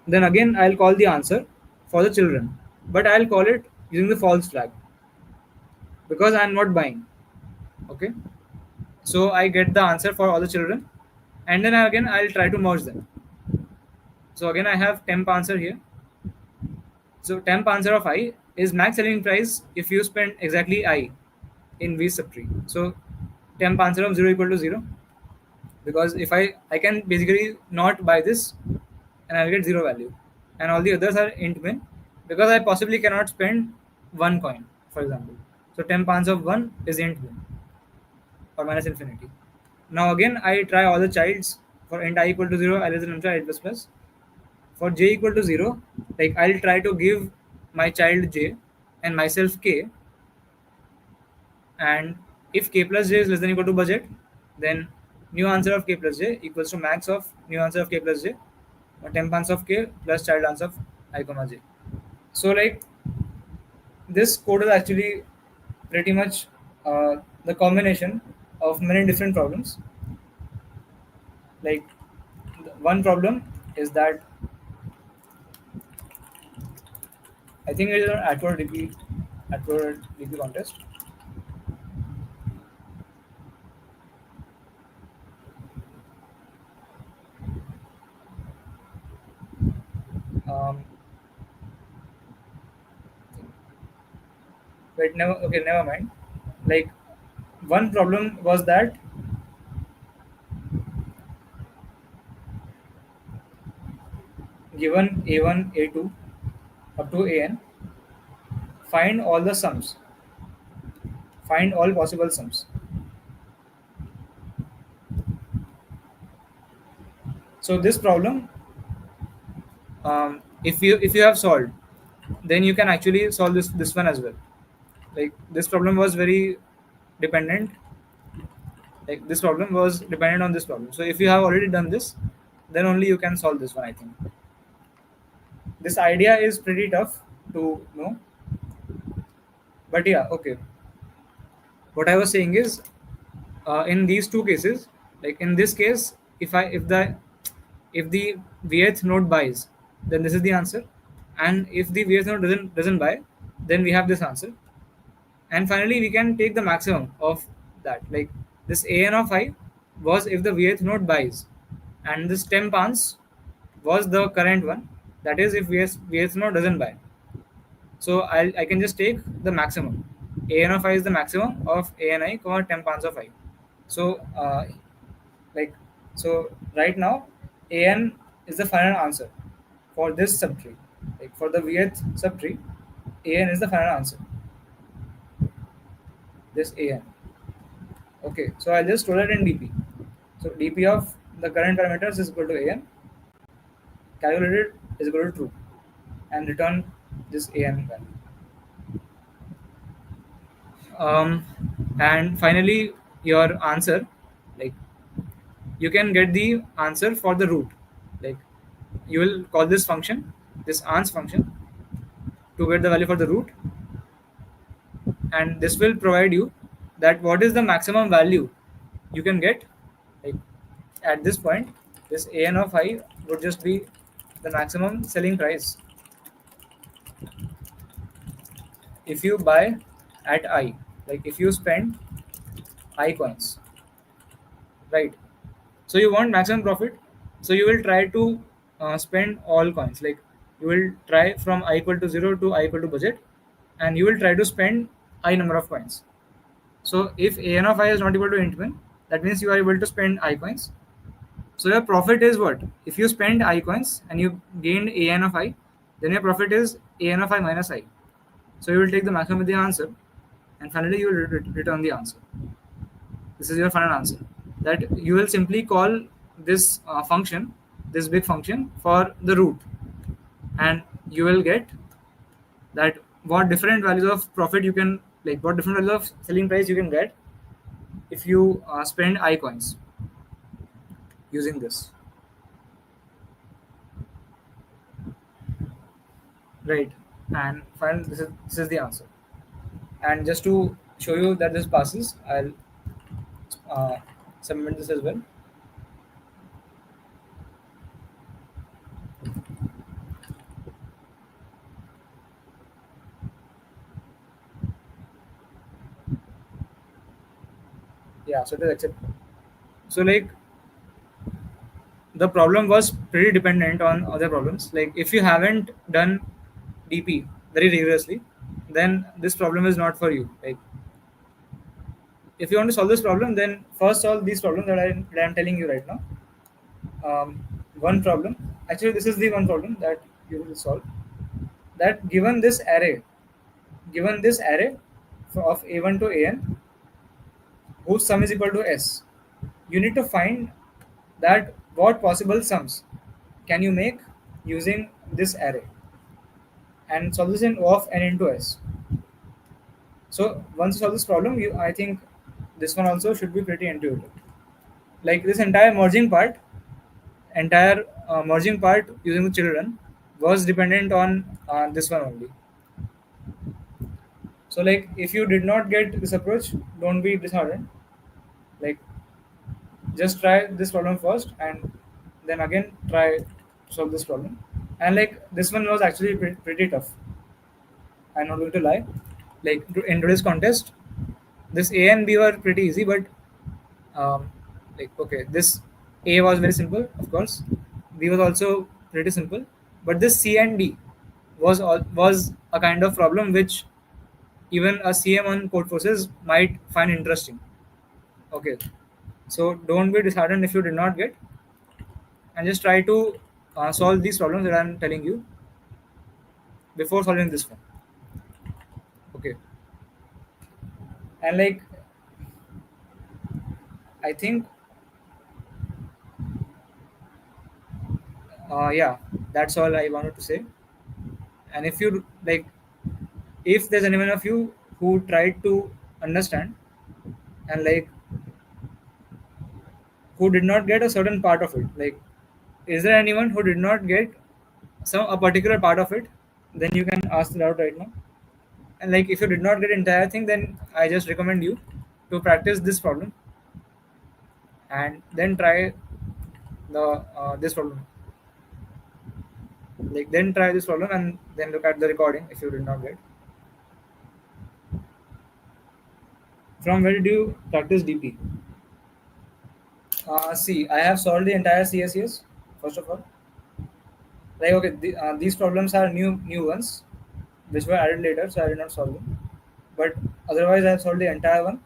then again I'll call the answer for the children. But I'll call it using the false flag because I'm not buying. Okay. So I get the answer for all the children, and then again I'll try to merge them. So again I have temp answer here. So temp answer of I is max selling price if you spend exactly I in V subtree. So temp answer of 0 equal to 0, because if I can basically not buy this and I'll get 0 value, and all the others are int min because I possibly cannot spend 1 coin, for example. So temp answer of 1 is int min or minus infinity. Now again I try all the childs. For int I equal to 0, I less than I plus plus. For j equal to 0, like I'll try to give my child j and myself k, and if k plus j is less than equal to budget, then new answer of k plus j equals to max of new answer of k plus j, or temp answer of k plus child answer of I comma j. So like this code is actually pretty much the combination of many different problems. Like one problem is that I think it is an Leetcode Weekly Contest. Um, wait, never. Okay, never mind. Like one problem was that given a1, a2 up to an, find all the sums, find all possible sums. So this problem, if you have solved, then you can actually solve this one as well. Like this problem was very dependent. Like this problem was dependent on this problem. So if you have already done this, then only you can solve this one, I think. This idea is pretty tough to know, but yeah, okay. What I was saying is, in these two cases, like in this case, if the vth node buys, then this is the answer, and if the vth node doesn't buy, then we have this answer. And finally we can take the maximum of that. Like this an of I was if the vth node buys, and this temp ans was the current one, that is if vth node doesn't buy. So I can just take the maximum. An of I is the maximum of ani comma temp ans of I. So like so right now an is the final answer for this subtree. Like for the vth subtree, an is the final answer. This an. Okay, so I'll just store that in dp. So dp of the current parameters is equal to an, calculated is equal to true, and return this an value. And finally your answer, like you can get the answer for the root. Like you will call this function, this ans function, to get the value for the root, and this will provide you that what is the maximum value you can get. Like at this point, this an of I would just be the maximum selling price if you buy at I. Like if you spend I coins, right? So you want maximum profit, so you will try to spend all coins. Like you will try from I equal to 0 to I equal to budget, and you will try to spend I number of coins. So if an of I is not equal to int min, that means you are able to spend I coins. So your profit is what? If you spend I coins and you gained an of I, then your profit is an of I minus I. So you will take the maximum with the answer. and finally you will return the answer. This is your final answer. That you will simply call this function, this big function, for the root, and you will get that what different values of profit you can, like what different values of selling price you can get if you spend I coins using this. Right. And finally, this is the answer. And just to show you that this passes, I'll uh, submit this as well. Yeah, so it is accepted. So like the problem was pretty dependent on other problems. Like if you haven't done DP very rigorously, then this problem is not for you. Like if you want to solve this problem, then first solve these problems that I'm telling you right now. Um, one problem, actually, this is the one problem that you will solve. That given this array of a1 to an, whose sum is equal to s, you need to find that what possible sums can you make using this array and solve this in O of n into s. So once you solve this problem, you I think this one also should be pretty intuitive. Like this entire merging part using the children was dependent on this one only. So like if you did not get this approach, don't be disheartened. Like just try this problem first and then again try to solve this problem. And like this one was actually pretty tough. I'm not going to lie. Like in today's contest, this A and B were pretty easy, but um, like okay, this A was very simple, of course. B was also pretty simple, but this C and D was a kind of problem which even a CM on code forces might find interesting. Okay, so don't be disheartened if you did not get, and just try to solve these problems that I'm telling you before solving this one. Okay, and like I think, yeah, that's all I wanted to say. And if you like, if there's anyone of you who tried to understand and like who did not get a certain part of it, like is there anyone who did not get some a particular part of it, then you can ask it out right now. And like if you did not get entire thing, then I just recommend you to practice this problem and then try the this problem. Like then try this problem and then look at the recording if you did not get. From where do you practice DP? See, I have solved the entire CSES first of all. Like okay, these problems are new ones which were added later, so I did not solve them. But otherwise, I have solved the entire one.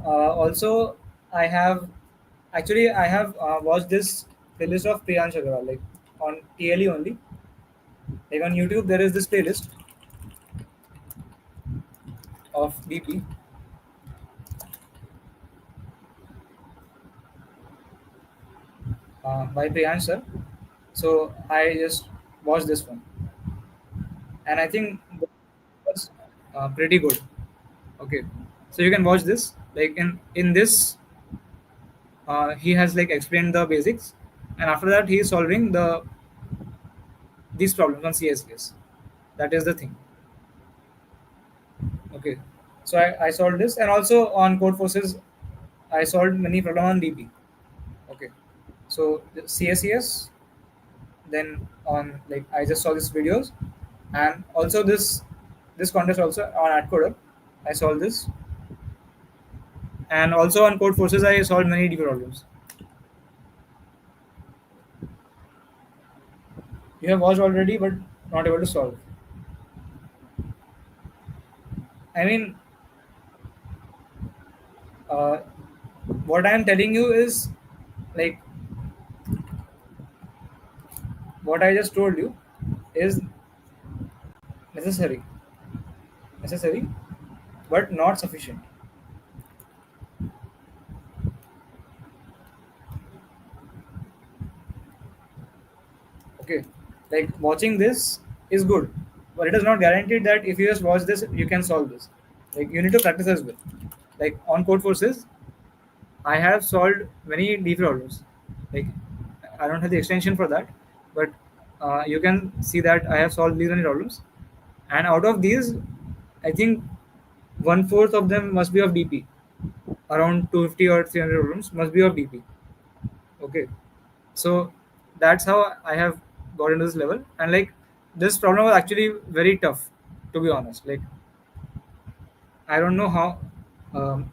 Also, I have watched this playlist of Priyansh Agarwal, like on TLE only. Like on YouTube, there is this playlist of DP by Priyansh sir. So I just watched this one, and I think it was pretty good. Okay, so you can watch this. Like in this, he has like explained the basics, and after that, he is solving these problems on CSS. That is the thing. Okay, so I solved this, and also on code forces, I solved many problems on DP. Okay, so the CSES, then on like I just saw these videos, and also this contest also on AdCoder, I solved this, and also on code forces I solved many DP problems. You have watched already, but not able to solve. I mean, uh, what I am telling you is like what I just told you is necessary. Necessary. but not sufficient. Okay, like watching this is good, but it is not guaranteed that if you just watch this, you can solve this. Like you need to practice as well. Like on code forces, I have solved many deep problems. Like I don't have the extension for that, but you can see that I have solved these many problems, and out of these, I think one fourth of them must be of DP. Around 250 or 300 problems must be of DP. Okay, so that's how I have got into this level, and like this problem was actually very tough, to be honest. Like I don't know how um,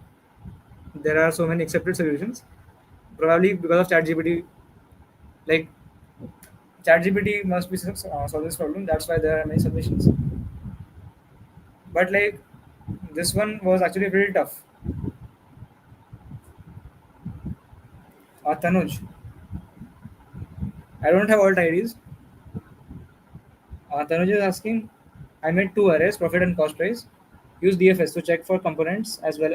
there are so many accepted solutions. Probably because of ChatGPT. Like ChatGPT must be solve this problem. That's why there are many solutions. But like this one was actually pretty tough. Tanuj, I don't have alt IDs. Tanuj is asking, I made two arrays, profit and cost price. Use DFS to check for components as well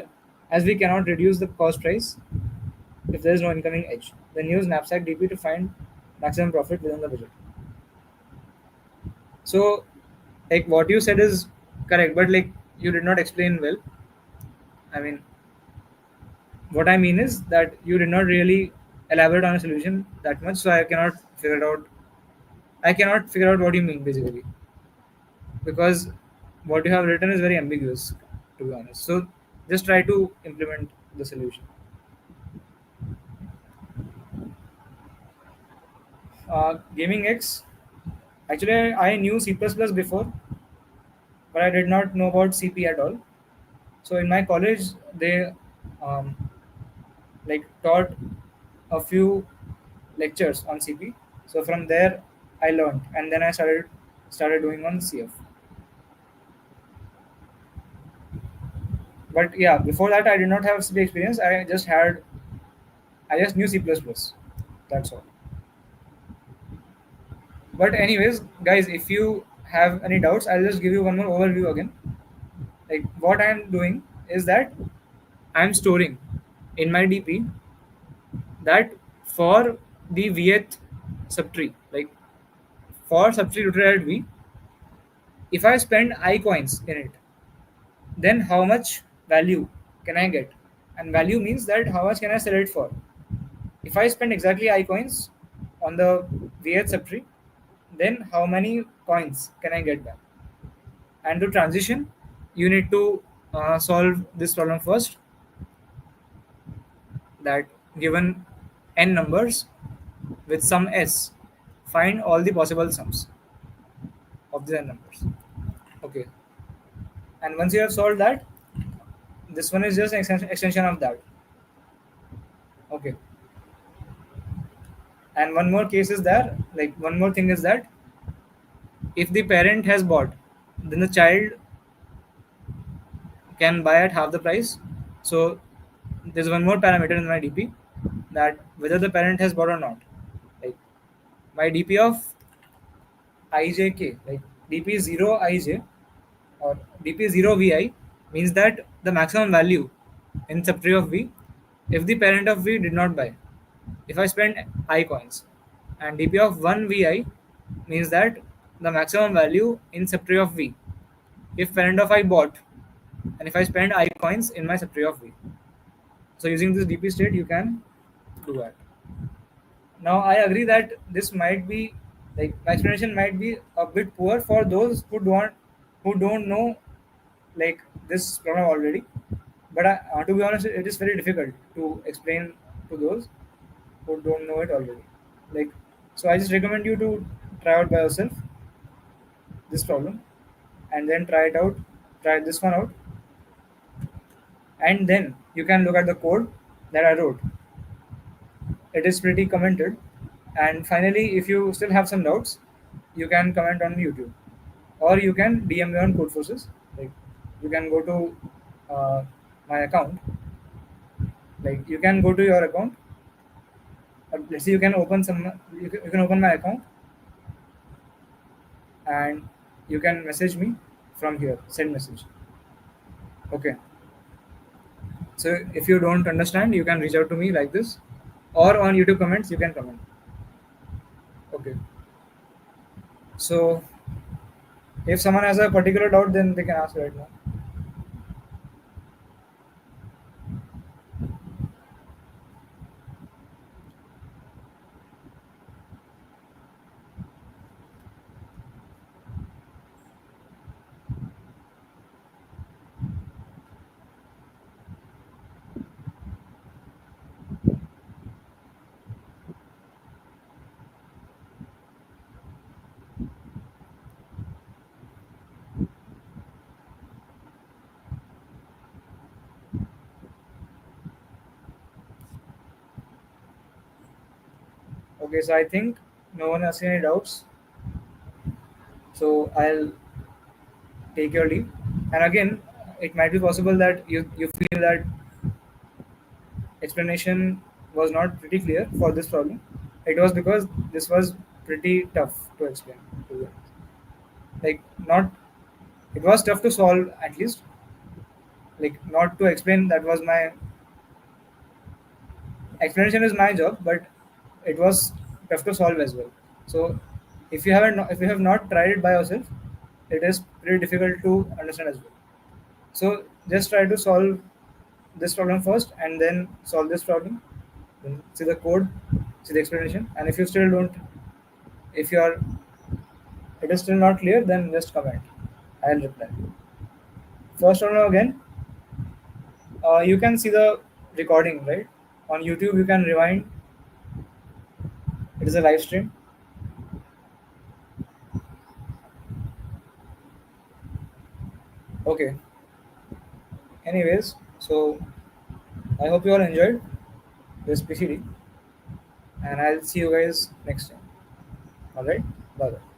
as we cannot reduce the cost price if there is no incoming edge. Then use knapsack DP to find maximum profit within the budget. So, like what you said is correct, but like you did not explain well. I mean, what I mean is that you did not really elaborate on a solution that much, so I cannot figure it out. I cannot figure out what you mean basically because what you have written is very ambiguous, to be honest. So just try to implement the solution. Gaming X. Actually, I knew C++ before, but I did not know about CP at all. So in my college, they um, like taught a few lectures on CP. So from there, I learned, and then I started doing on CF. But yeah, before that, I did not have CP experience. I just knew C++. That's all. But anyways, guys, if you have any doubts, I'll just give you one more overview again. Like what I'm doing is that I'm storing in my DP that for the Vth subtree, like for subtree rooted at V, if I spend I coins in it, then how much value can I get? And value means that how much can I sell it for? If I spend exactly I coins on the Vth subtree, then how many coins can I get back? And to transition, you need to solve this problem first. That given n numbers with some s, find all the possible sums of the n numbers. Okay, and once you have solved that, this one is just an extension of that. Okay, and one more case is there. Like one more thing is that if the parent has bought, then the child can buy at half the price. So there's one more parameter in my DP that whether the parent has bought or not. Like my DP of IJK, like DP 0 IJ or DP 0 VI means that the maximum value in subtree of V if the parent of V did not buy. If I spend I coins, and DP of 1 VI means that the maximum value in subtree of V if parent of I bought, and if I spend I coins in my subtree of V. So using this DP state, you can do that. Now I agree that this might be like my explanation might be a bit poor for those who don't know like this problem already. But to be honest, it is very difficult to explain to those who don't know it already. Like so, I just recommend you to try out by yourself this problem, and then try it out. Try this one out, and then you can look at the code that I wrote. It is pretty commented. And finally, if you still have some doubts, you can comment on YouTube, or you can DM me on Code Forces. Like you can go to my account. Like you can go to your account. Let's say you can open you can open my account, and you can message me from here. Send message. Okay. So if you don't understand, you can reach out to me like this, or on YouTube comments you can comment. Okay. So if someone has a particular doubt, then they can ask right now. Okay. So I think no one has any doubts. So I'll take your leave. And again, it might be possible that you feel that explanation was not pretty clear for this problem. It was because this was pretty tough to explain. To be honest. Like not, it was tough to solve at least. Like not to explain, that was my explanation is my job, but it was tough to solve as well. So if you have not tried it by yourself, it is pretty difficult to understand as well. So just try to solve this problem first and then solve this problem. Then see the code, see the explanation, and if you still don't, if you are, it is still not clear, then just comment. I'll reply. First problem again. You can see the recording right on YouTube. You can rewind. It is a live stream. Okay. Anyways, so I hope you all enjoyed this PCD, and I'll see you guys next time. All right. Bye bye.